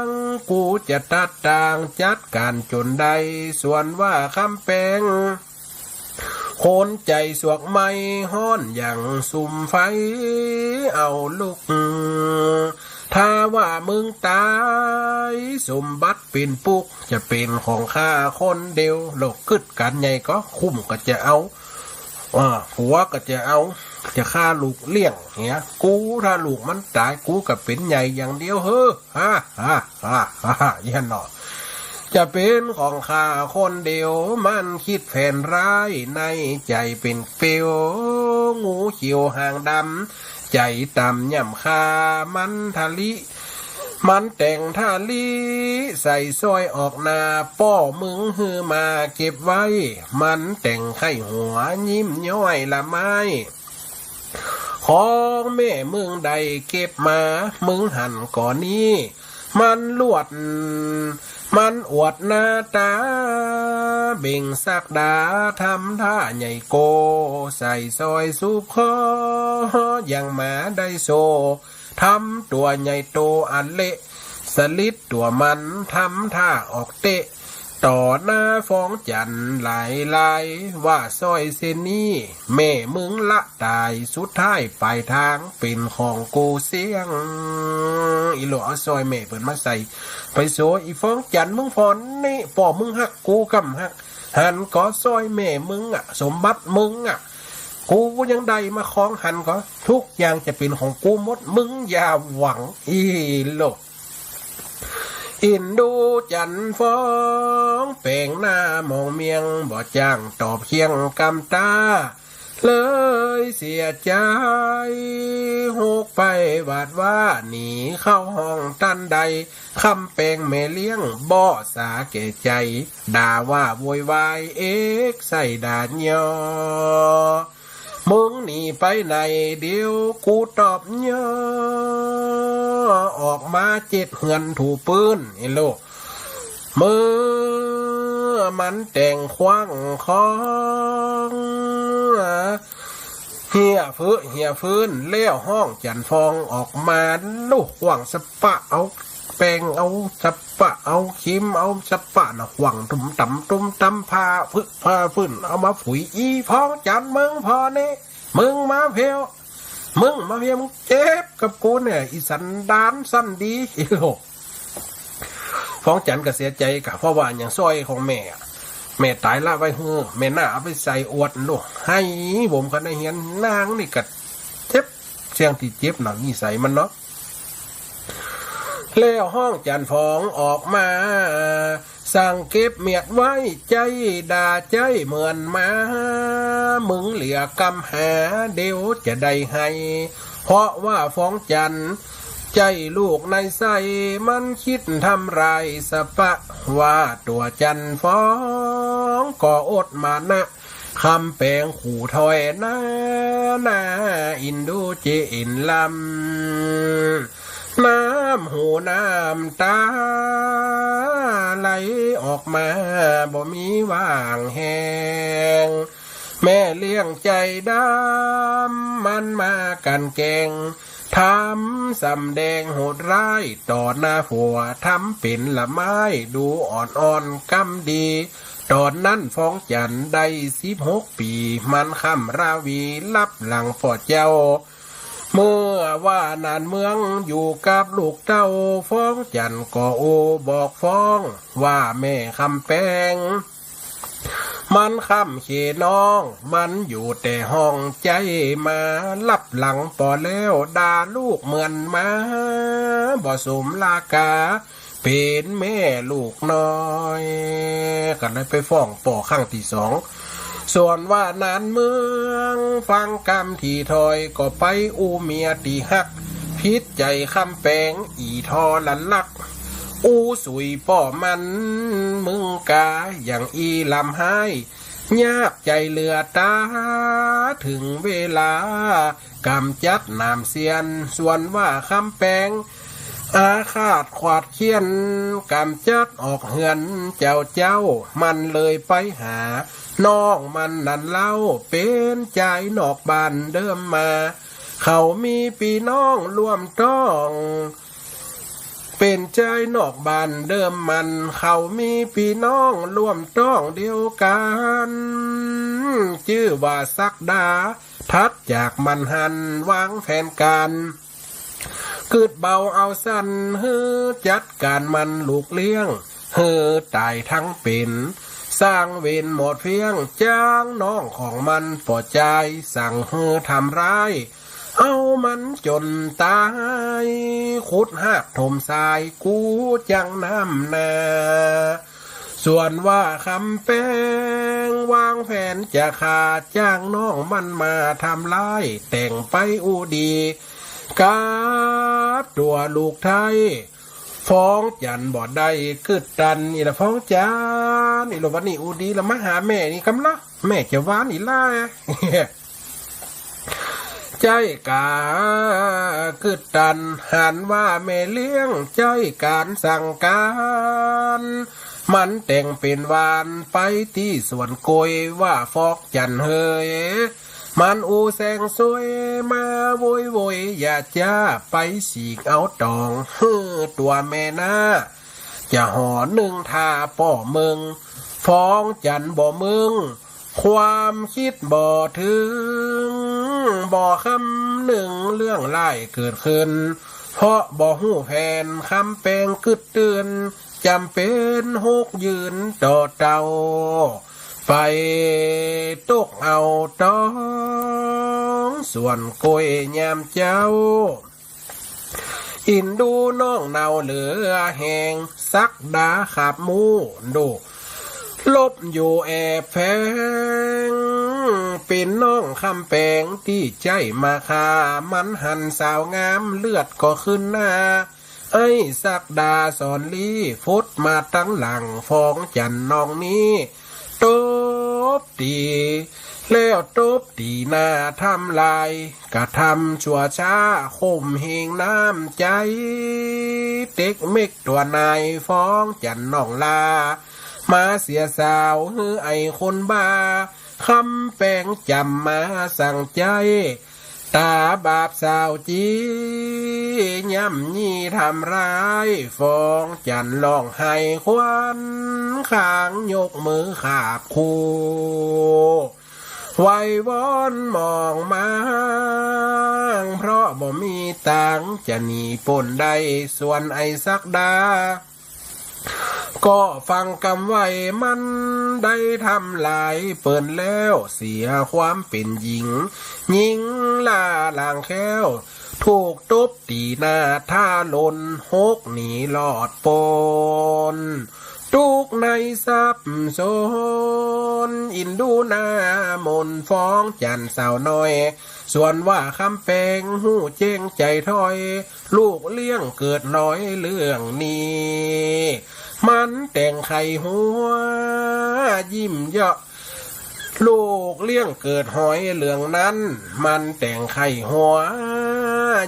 งกูจะตัดทางจัดการจนใดส่วนว่าคำแปงคนใจสวกไม่ห้อนอย่างสุ่มไฟเอาลูกถ้าว่ามึงตายสมบัติเป็นปุกจะเป็นของข้าคนเดียวโลกกึดกันใหญ่ก็คุ้มก็จะเอาหัวก็จะเอาจะฆ่าลูกเลี้ยงเงี้ยกูถ้าลูกมันตายกูก็เป็นใหญ่อย่างเดียวเฮ้อยันหนอจะเป็นของข้าคนเดียวมันคิดแผนร้ายในใจเป็นเปียวงูเขียวหางดำใจต่ำย่ำคามันทะลิมันแต่งท่าลีใส่ซอยออกนาป้อมึงฮือมาเก็บไว้มันแต่งไข่หัวยิ้มย้อยละไม้ของแม่มึงใดเก็บมามึงหันก่อนนี้มันลวดมันอวดหน้าตาเบ่งสักดาทำท่าใหญ่โกใส่ซอยซุปคออย่างหมาได้โซทำตัวใหญ่โตอันเละสลิดตัวมันทำท่าออกเตะต่อหน้าฟ้องจันหลายว่าซอยเซนี่แม่มึงละตายสุดท้ายปลายทางเป็นของกูเสียงอีหลอเอาซอยแม่เปิดมาใส่ไปโซอีฟ้องจันมึงฟอนนี่ป่อมึงหักกูกำหักหันก็ซอยแม่มึงสมบัติมึงกูยังได้มาคล้องหันก็ทุกอย่างจะเป็นของกูหมดมึงอย่าหวังอีโลอินดูจันฟ้องแปลงหน้ามองเมียงบ่จ้างตอบเคียงกำตาเลยเสียใจหกไปบาดว่าหนีเข้าห้องตันใดคำแปลงแม่เลี้ยงบ่สาแก่ใจด่าว่าโวยวายใส่ด่านยอมึงหนีไปไหนเดี๋ยวกูตอบเนาะออกมาเจ็ดเหือนถูปืนไอ้โลเมื่อ มันแต่งคว้างของเฮียฟื้นเลี้ยวห้องจันฟองออกมาลูกหวังสปะเอาแป้งเอาสปะเอาคิมเอาสปะนะหวังตุ้มตำพาฟื้นเอามาฝุยอีพ้องจันมึงพอนี่มึงมาเพียวมึงเจ็บกับกูเนี่ยอีสันดานสั้นดีอีโลกฟ้องจันก็เสียใจกับเพราะว่าอย่างซอยของแม่ตายละไว้เฮือแม่หน้าเอาไปใส่อวดลูกให้ผมก็ได้เห็นนางนี่กัดเจ็บเสียงที่เจ็บหนังนี่ใส่มันเนาะแล้วห้องจันฟองออกมาสั่งเก็บเมียดไว้ใจด่าใจเหมือนมามึงเหลือกำหาเดี๋ยวจะได้ให้เพราะว่าฟ้องจันใจลูกในใสมันคิดทำลายสปะว่าตัวจันฟ้องก็อดมานะคำแปลงขู่ถอยนาอินดูเจอินลำน้ำหูน้ำตาไหลออกมาบ่มีว่างแหงแม่เลี้ยงใจดำมันมากันแกงทำสำแดงโหดร้ายต่อหน้าผัวทำเป็นละไม้ดูอ่อนกำดีตอนนั้นฟ้องจันได้16 ปีมันคำราวีรับหลังพ่อเจ้าเมื่อว่านานเมืองอยู่กับลูกเต้าฟ้องจันก็โอบอกฟ้องว่าแม่คำแปงมันคำเขน้องมันอยู่แต่ห้องใจมาลับหลังปอแล้วด่าลูกเหมือนมาบ่สมลากาเป็นแม่ลูกน้อยกันเลยไปฟ้องป่อข้างที่2ส่วนว่านานเมืองฟังกรรมที่ถอยก็ไปอูเมียตีหักพิษใจคำแปงอีทอลันลักอูสุยป่อมันมึงกาอย่างอีลำให้ยากใจเหลือตาถึงเวลากำจัดนามเสียนส่วนว่าคำแปงอาฆาตขวาดเคียนกำจัดออกเหือนเจ้ามันเลยไปหาน้องมันนั่นเล่าเป็นใจนอกบ้านเดิมมาเขามีพี่น้องร่วมต้องเป็นใจนอกบ้านเดิมมันเขามีพี่น้องร่วมต้องเดียวกันชื่อว่าสักดาทัดจากมันหันวางแผนการกึดเบาเอาสั้นฮือจัดการมันลูกเลี้ยงฮือตายทั้งเป็นสร้างเวรหมดเพียงจ้างน้องของมันปอใจสั่งฮือทำร้ายเอามันจนตายขุดหักถมทรายกูจังน้ำนาส่วนว่าคำแป้งวางแผนจะขาดจ้างน้องมันมาทำร้ายแต่งไปอูดีกับตัวลูกไทยฟ้องจันบ่ได้กึดตันนี่ละฟ้องจันนี่ละวันนี้อูดีละมาหาแม่นี่กำละแม่จะว้านอีล่าใจกากึดตันหันว่าแม่เลี้ยงใจการสั่งการมันแต่งเป็นวานไปที่สวนโกยว่าฟอกจันเฮยมันอูแสงสวยมาโวยอย่าจ้าไปสีกเอาตองตัวแม่นาจะห่อหนึ่งทาป่อมึงฟ้องจันบ่มึงความคิดบ่ถึงบ่คำหนึ่งเรื่องไล่เกิดขึ้นเพราะบ่หูแผนคำแปลงกึดเตือนจำเป็นหกยืนต่อเต่าไปตกเอาต้องส่วนโกยยามเจ้าอินดูน้องเนาเหลือแหงสักดาขับมูดูลบอยู่แอบแฝงเป็นน้องคำแปงที่ใจมาคามันหันสาวงามเลือดก็ขึ้นหน้าไอ้สักดาสอนลีฟุดมาตั้งหลังฟ้องจันน้องนี้ตบตีแล้วตบตีหน้าทำลายกระทำชั่วช้าข่มเหงน้ำใจเต็กเม็กตัวนายฟ้องจันน้องลา มาเสียสาวฮือไอคนบ้าคำแปลงจำมาสั่งใจตาบาปสาวจีย่ำยี่ทำร้ายฟองจันลองให้ควันข้างยกมือขาบคูไว้วอนมองมาเพราะบ่มีตังจะหนีปนได้ส่วนไอสักดาก็ฟังกำไว้มันได้ทำลายเปิดแล้วเสียความเป็นหญิงหญิงล่าลางแค้วถูกตบตีหน้าท่าลนหกหนีหลอดปนทุกในซับโซนอินดูหน้ามนฟ้องจันสาวน้อยส่วนว่าคำแปลงหูเจ้งใจถอยลูกเลี้ยงเกิดน้อยเรื่องนี้มันแต่งไข่หัวยิ้มเยาะลูกเลี้ยงเกิดหอยเหลืองนั้นมันแต่งไข่หัว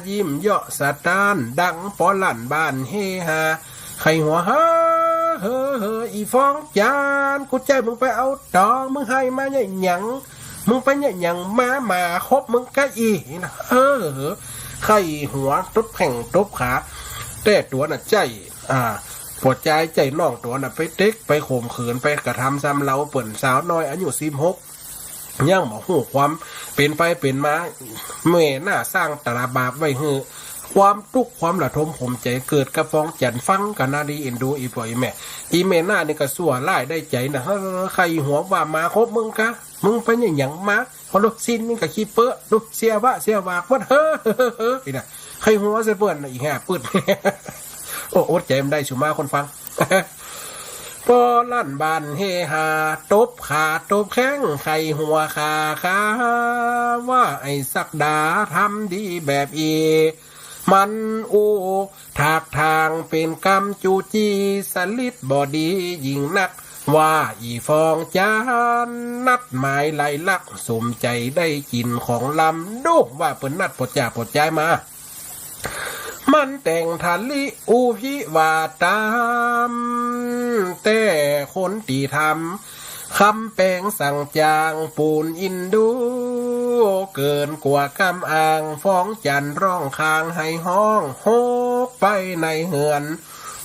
ยิ้มเยาะสะตานดังปอลั่นบ้านเฮฮาไข่หัวฮาเฮ้ออีฟองจานกูใจมึงไปเอาดองมึงให้มาเนี่ยหยังมึงไปเนี่ยหยังมาคบมึงก็อีนะไข่หัวตุ๊บแข่งตุ๊บขาแต่ตัวน่ะใจปวดใจน้องตัวน่ะไปเต็กไปข่มขืนไปกระทำซ้ำเราเปิ่นสาวน้อยอายุ16ย่างบอกหูความเป็นไปเป็นมาเมื่อหน้าสร้างตราบาปไว้หือความทุกข์ความระทมข่มใจเกิดกระฟองจันฟังกันนาดีเอ็นดูอีปล่อยแม่อีเมหน้านี่ก็สั่วไล่ได้ใจนะใครหัวว่ามาคบมึงกะมึงไปอย่างมาพอลูกซินนี่ก็ขี้เปื้อลูกเสียว่าวัดอีน่ะใครหัวเสียเปื้อนอีแห่ปืดโอ้อดใจมันได้ชุมาคนฟังพอลั่นบานเฮฮาตบขาตบแข้งไข่หัวขาว่าไอ้สักดาทำดีแบบมันถากทางเป็นกำจูจีสลิดบอดียิ่งนักว่าอีฟองจานนัดหมายไล่ลักสมใจได้กินของลำดูว่าเปิ่นนัดปดใจมามันแต่งทันลิอูพิวาตามแต่คนตีทำคำแปลงสั่งจางปูนอินดูเกินกว่ากำอ่างฟ้องจันร้องคางให้ห้องโฮกไปในเหือน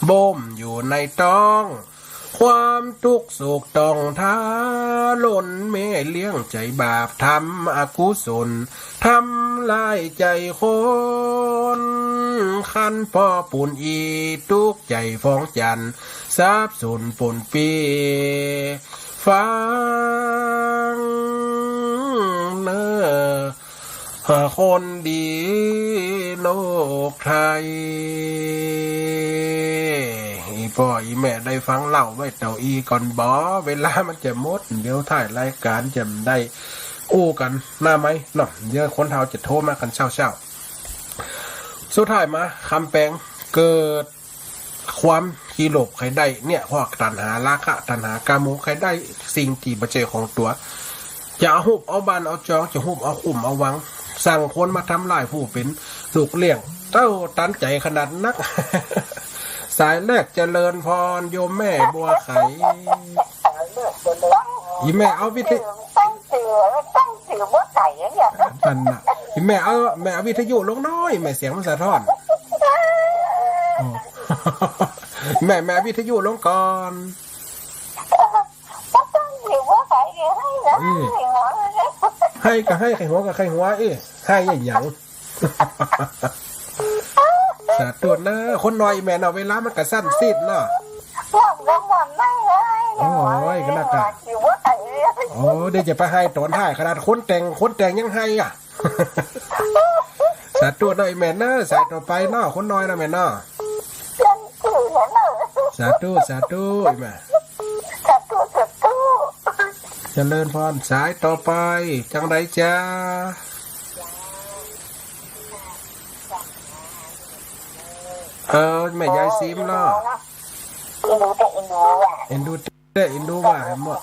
บ่มอยู่ในต้องความทุกข์โศกต้องท้าล้นแม่เลี้ยงใจบาปทำอกุศลทำลายใจคนคันพ่อปุ่นอีทุกใจฟ้องจันทราบสุนปุ่นปีฟังเนอคนดีโลกไทยอีพ่ออีแม่ได้ฟังเล่าไว้เต่าอีก่อนบอเวลามันจะหมดเดี๋ยวถ่ายรายการจะได้อู้กันหน้าไหมเนาะเดี๋ยวคนเฒ่าจะโทรมากันเช้าสุดท้ายมาคำแปลงเกิดความขี้หลบใครได้เนี่ยพวกตัณหาราคะตัณหากามุใครได้สิ่งที่บาเจของตัวจะเอาหุบเอาบานเอาจองจะหุบเอาขุ่มเอาวังสั่งคนมาทำลายผู้เป็นลูกเลี้ยงเต้าตันใจขนาดนัก สายแรกเจริญพรโยมแม่บัวไข่ยี่แม่เอาวิทยุตั้งถือบัวไข่เนี่ยนั่นน่ะยี่แม่เอาวิทยุลงน้อยแม่เสียงมันสะท้อนแม่วิทยุลงก่อนให้ก็ให้ไข่หัวกับไข่หัวให้อย่างหยังสาตัวนะคนน้อยแม่เนาะเวลามันก็สั้นซีดเนาะโอ้ยก็น่ากะโอ้เดี๋ยวจะไปให้ตอนท้ายขนาดคนแต่งยังให้อ่ะสาตัวน้อยแม่เนาะสายต่อไปเนาะคนน้อยนะแม่เนาะสาธุแม่เจริญพรสายต่อไปจังไรจ้าแม่ยายซิมเนาะเอ็นดูว่าหมด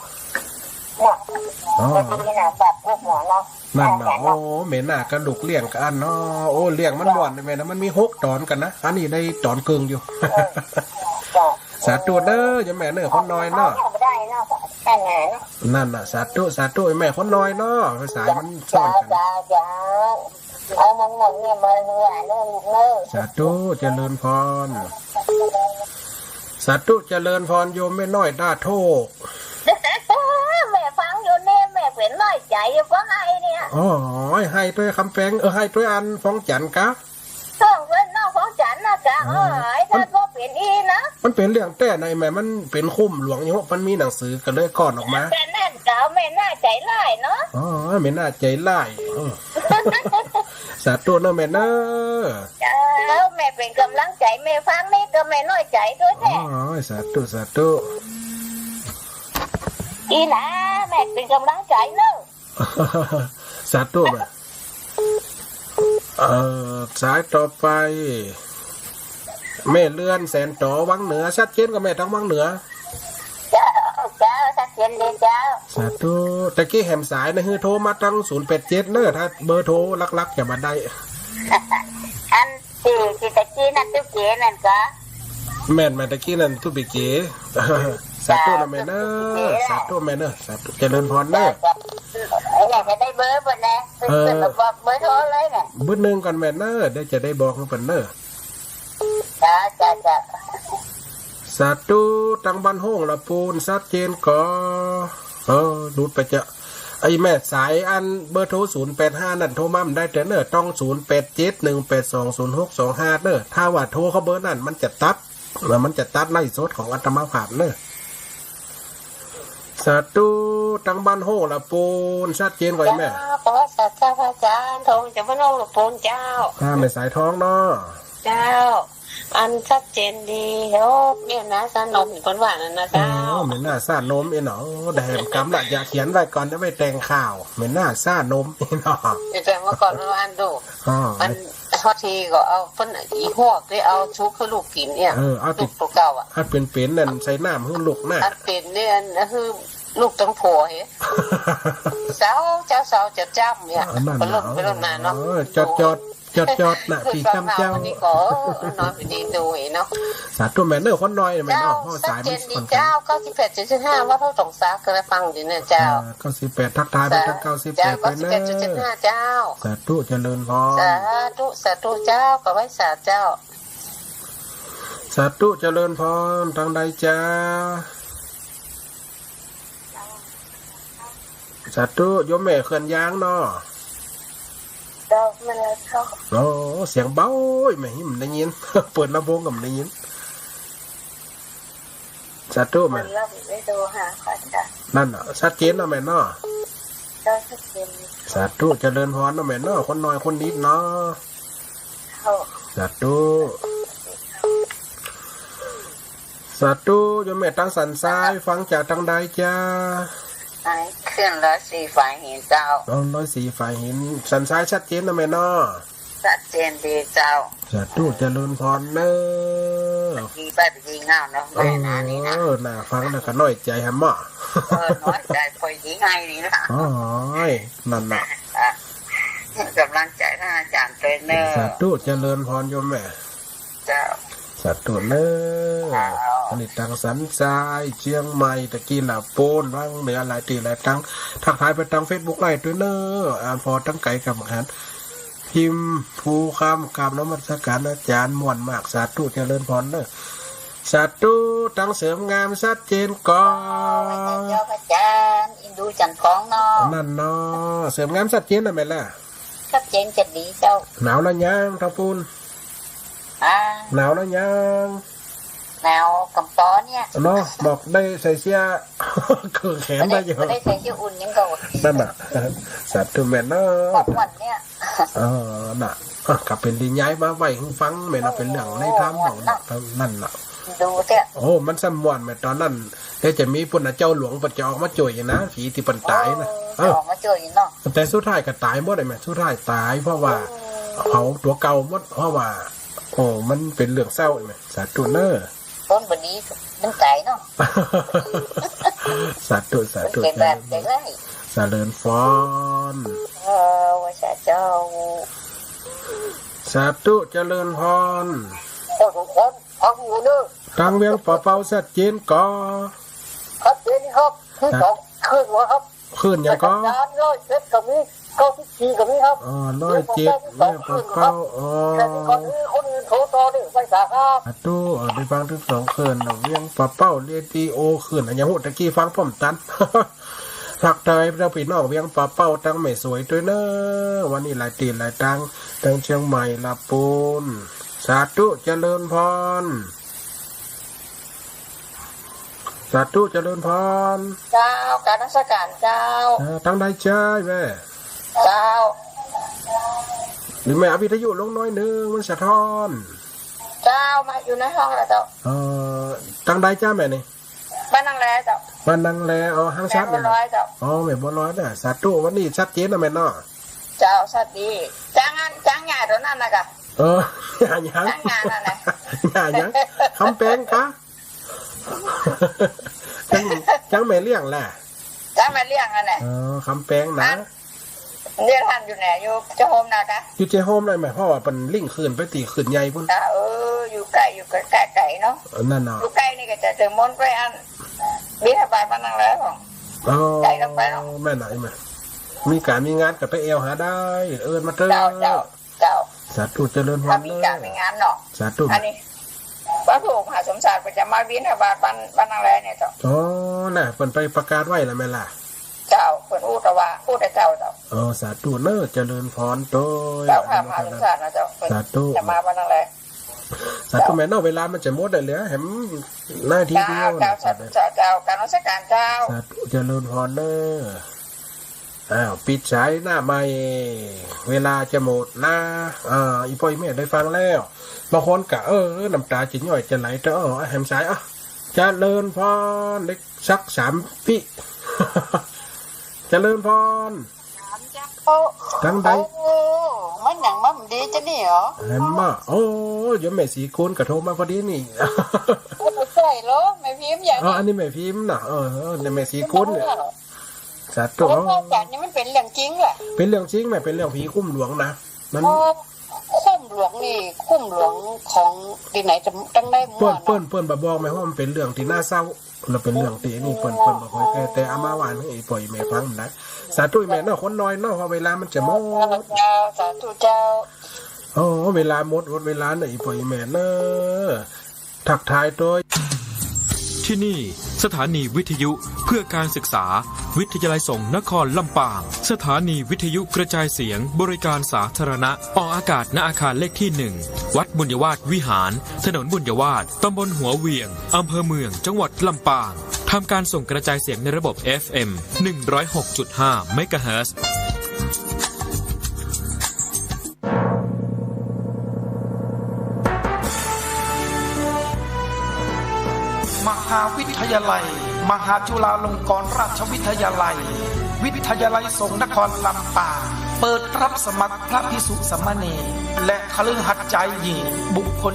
นั่นเนาะโอ้แม่น่ากระดูกเลี้ยงกันเนาะโอ้เลี้ยงมันบ่อนแม่นะมันมี6 ตอนกันนะอันนี้ได้ตอนเกิงอยู่สาธุเด้ออย่าแม่เนื้อคนน้อยเนาะ นั่นน่ะสาธุสาธุแม่คนน้อยเนาะภาษามันซ่อนกัน เอามองเนี่ยมาเนื้อเนื้อลูกเนื้อ สาธุเจริญพรสาธุเจริญพรโยมแม่น้อยด้าโทก แม่ฟังอยู่เนี่ยแม่เป็นน้อยใจก็ให้เนี่ย อ๋อให้ด้วยคำแปลงให้ด้วยอันฟ้องจันกะ ต้องเป็นน้องของฉันนะจ๊ะถ้าก็เป็นอีนะ มันเป็นเรื่องแต่ในแม่มันเป็นคุ้มหลวงอยู่มันมีหนังสือกันเลยก่อนออกมา แต่นั่นเก่าแม่น่าใจร้ายเนาะ อ๋อไม่น่าใจร้ายสาธุเนาะแม่เนาะ จ้าแม่เป็นกำลังใจแม่ฟังนี่ก็แม่น้อยใจด้วย อ๋ แท้ อสาธุสาธุ อีนะแม่เป็นกำลังใจเนอะ สาธุแม่สายต่อไปแม่เลื่อนแสนต่อวังเหนือชัดเจนกับแม่ทั้งวังเหนือ จ้าจ้าสักเย็นเลยจ้า สาธุตะกี้แหมสายนะฮือโทรมาตั้ง087เนอะถ้าเบอร์โทรลักๆจะมาได้ อันที่ตะกี้นั่นตุ๊กเก๋นั่นก็ แม่นมาตะกี้นั่นทุบิเก๋สาธุนะแม่เนอะสาธุแม่เนอะสาธุเจริญพรเนอะ อยากจะได้เบอร์บนนะเปิดบอกเบอร์โทรเลยเนี่ย บึ้ดหนึ่งก่อนแม่เนอะเดี๋ยวจะได้บอกให้เพิ่นเนอะ จ้าจ้าจ้า สาธุตังบ้านห้องละปูนชัดเจนก็ดูดไปจะไอ้แม่สายอันเบอร์โทร085นั่นโทรมาได้แต่เนอะต้อง0871820625เนอะถ้าว่าโทรเขาเบอร์นั่นมันจะตัดแล้วมันจะตัดไล่สดของอาตมาภาพเนอะสาธุตังบ้านห้องละปูนชัดเจนกว่าแม่ ขอสัตว์เจ้าพระอาจารย์ทงจะพระนองหลวงปู่เจ้า ถ้าไม่สายท้องเนาะ เจ้า อันชัดเจนดีโอ้เนี่ยนะสนมคนหวานนั่นนะเจ้า เหม็นหน้าซ่านมเอ็นเนาะแต่แหมกำละอย่าเขียนไว้ก่อนจะไม่แต่งข่าวเหม็นหน้าซ่านมเอ็นเนาะ แต่เมื่อก่อนเราอ่านดู อ๋อ มันทอทีก็เอาเพิ่นอีหวกได้เอาชุบให้ลูกกินเนี่ย เอา ลู ติด กตัวเก่าอ่ะ ถ้าเป็นนั่นใส่น้ำให้ลูกหน้า อันเป็นเนี่ยนะคือลูกต้องผัวเฮ้สาวเจ้าสาวจะจ้ำเนี่ย นั่น ไปลดไปลดมาเนาะ จอดน่ะปีคำเจ้า นี่ก็นอนไปดีดูเนาะ สาธุแม่เนอร์คนน้อยแม่ เจ้า เนาะพ่อ สั สาก ย เจ มัน นดี คน เจ้า98.75ว่าเขาสงสารเคยฟังอยู่เนี่ยเจ้า 98ทักทายไปทั้ง98 เจ้า ไปเนอ 98.75เจ้า สาธุเจริญพร สาธุเจ้าก็ไว้สาเจ้า สาธุเจริญพรทางใดจ้าสาธุโยมแม่เขื่อนยางเนาะ เจ้ามันเลยเขา โอ้เสียงเบาไม่หิมได้ยิน เปิดลำโพงก็ไม่ได้ยินสาธุแม่ เราไปดูหาขอจ้ะ นั่นน่ะชัดเจนเนาะแม่เนาะ เจ้าสักเจน สาธุเจริญพรเนาะแม่เนาะคนน้อยคนนิดเนาะ เขา สาธุสาธุโยมแม่ตั้งสันซ้ายฟังจากทางใดจ้า ไอ้เคลื่อนร้อยสี่ฝ่ายเห็นเจ้า 104ฝ่ายหินสันซ้ายชัดเจนเนาะแม่เนาะ ชัดเจนดีเจ้า สาธุเจริญพรเนอะ ดีไปดีงามเนาะแม่นะนี่นะ น่าฟังแล้วก็น้อยใจฮะหม่อ น้อยใจคอยดีไงนี่นะ อ๋อยนั่นน่ะ กำลังใจท่านอาจารย์เทรนเนอร์ สาธุเจริญพรโยมแม่ เจ้า สาธุเนอะอันนี้ทางสันทรายเชียงใหม่ตะกี้หลับโปนว่างเหนือหลายตีหลายตั้งทักทายไปทางเฟซบุ๊กไลน์ด้วยเนอะอ่านพอตั้งไก่กับหันพิมพ์ภูคำกราบนมัสการอาจารย์ม่วนมากสาธุเจริญพรเนอะสาธุตั้งเสริมงามชัดเจนก่อน เจ้าอาจารย์อินดูจันทร์ของเนาะ นั่นเนาะเสริมงามชัดเจนนะแม่ล่ะ ชัดเจนจะดีเจ้า หนาวแล้วยังทังปูนหนาวแล้วยัง แนวกำปอเนี่ย เนาะบอกได้ใส่เสื้อ คือแขนได้อยู่ ไม่ได้ใส่เสื้ออุ่นยังโดด นั่นน่ะสาธุแม่เนาะ บอกวันเนี่ย น่ะกลับเป็นดีย้ายมาไว้ให้ฟังแม่น่ะเป็นเรื่องในธรรมของนั่นน่ะ ดูเจ้า โอ้มันสมวนแม่ตอนนั้นก็จะมีปุ่นเจ้าหลวงปัจจออกมาจ่วยนะผีที่ปันตายนะ ออกมาเจออยู่เนาะ แต่สุดท้ายก็ตายหมดเลยแม่สุดท้ายตายเพราะว่าเขาตัวเก่าหมดเพราะว่าโอ้มันเป็นเรื่องเศร้าแม่สาธุเนอ ต้นบดีมันไก่เนาะ สาธุสาธุ เป็นแบบได้ไร สาเริญฟอน ว่าเจ้า สาธุเจริญพร เจ้าทุกคนเอาอยู่เด้อ ทางเวียงป่าเป่าสัดเจนก่อ ครับเดี๋ยวนี้ครับที่สองขึ้นหัวครับ ขึ้นยังก็ จานร้อยเจ็ดกับนี้เก้าสิบสี่กับนี้ครับ ร้อยเจ็ดเรียกเป้าแต่คนอื่นโทรต่อดิไปสาครับ ตู้ได้ฟังถึงสองคืนเวียงปะเป้าเรียดีโอคืนอย่างหูตะกี้ฟังผมตันผักไทยเราพี่น้องเวียงปะเป้าตั้งไม่สวยด้วยเนอะวันนี้หลายตีหลายตังเชียงใหม่ลาปูนสาธุเจริญพรสาธุเจริญพรเจ้าการราชการเจ้าตั้งได้ใช่แม่เจ้าหรือแม่วิทยุลงน้อยนึงมันสะท้อนเจ้ามาอยู่ในห้องแล้วเจ้าตั้งได้จ้าแม่นี่บ้านนางแลเจ้าบ้านนางแลห้างชัดเนี่ยแม่บัวลอยเจ้าแม่บัวลอยน่ะสาธุวันนี้ชัดเจนนะแม่เนาะเจ้าชัดดีจ้างงานตัวนั้นนะกะงานยังงานนั่นแหละงานยังคำแปลงกะจังแม่เลี้ยงแหละจ้างแม่เลี้ยงนั่นแหละคำแปลงนะเรียนทันอยู่ไหนอยู่เจ้าโฮมนะกะอยู่เจ้าโฮมเลยไหมเพราะว่าเป็นลิงคืนไปตีคืนใหญ่พุ่นอยู่ไกลเนาะนั่นเนาะอยู่ใกล้นี่ก็จะเจอมนไปอันบิณฑบาตบ้านนางแลของไกลต้องไปเนาะแม่ไหนมามีการมีงานกับไปเอวหาได้มาเจอเจ้าสาธุเจริญพรมีการมีงานเนาะสาธุอันนี้พระผู้มหาสมศักดิ์จะมาบิณฑบาตบ้านนางแลเนี่ยเจ้าน่ะเปิดไปประกาศไว้แล้วแม่ล่ะเจ้าเปิดพูดแต่เจ้าสาธุเนอเจริญพรโตเจ้าค่ะมหาสมศักดิ์นะเจ้าสาธุจะมาบ้านนางแลสาธุแม่เนาะเวลามันจะหมดได้เหลือแหมหน้าที่เดียวเจ้าการราชการเจ้าสาธุเจริญพรเนอปิดฉายหน้าใหม่เวลาจะหมดนะอีพ่ออีแม่ได้ฟังแล้วบางคนกะน้ำตาจิ๋ย่อยจะไหลแต่แหมสายเจริญพรเด็กสัก3 ปีเจริญพรทั้งใดมันหนังมันดีจะนี่เหรอเห็นมาเดี๋ยวแม่สีโกนกระโทรมาพอดีนี่ใช่เหรอแม่พิมพ์อย่างอันนี้แม่พิมพ์น่ะเนี่ยแม่สีโกนเนี่ยสาธุการนี้มันเป็นเรื่องจริงแหละเป็นเรื่องจริงแม่เป็นเรื่องผีคุ้มหลวงนะมันคุ้มหลวงนี่คุ้มหลวงของที่ไหนจะตั้งได้มั่วเปิ้นบ่บอกแม่ว่ามันเป็นเรื่องที่น่าเศร้าเราเป็นเรื่องตีนี่เปิ้นบ่ค่อยแต่อามาหวานให้ปล่อยแม่ฟังมันได้สาธุแม่เนาะคนน้อยเนาะพอเวลามันจะหมดสาธุเจ้าเวลาหมดเวลาไหนปล่อยแม่เนาะทักทายตัวที่นี่สถานีวิทยุเพื่อการศึกษาวิทยาลัยสงฆ์นครลำปางสถานีวิทยุกระจายเสียงบริการสาธารณะออกอากาศณอาคารเลขที่1วัดบุญยวาทวิหารถนนบุญยวาทตำบลหัวเวียงอำเภอเมืองจังหวัดลำปางทำการส่งกระจายเสียงในระบบ FM 106.5 เมกะเฮิรตซ์มหาวิทยาลัยมหาจุฬาลงกรณราชวิทยาลัยวิทยาลัยสงฆ์นครลำปางเปิดรับสมัครพระภิกษุสามเณรและคฤหัสถ์ชายหญิงบุคคล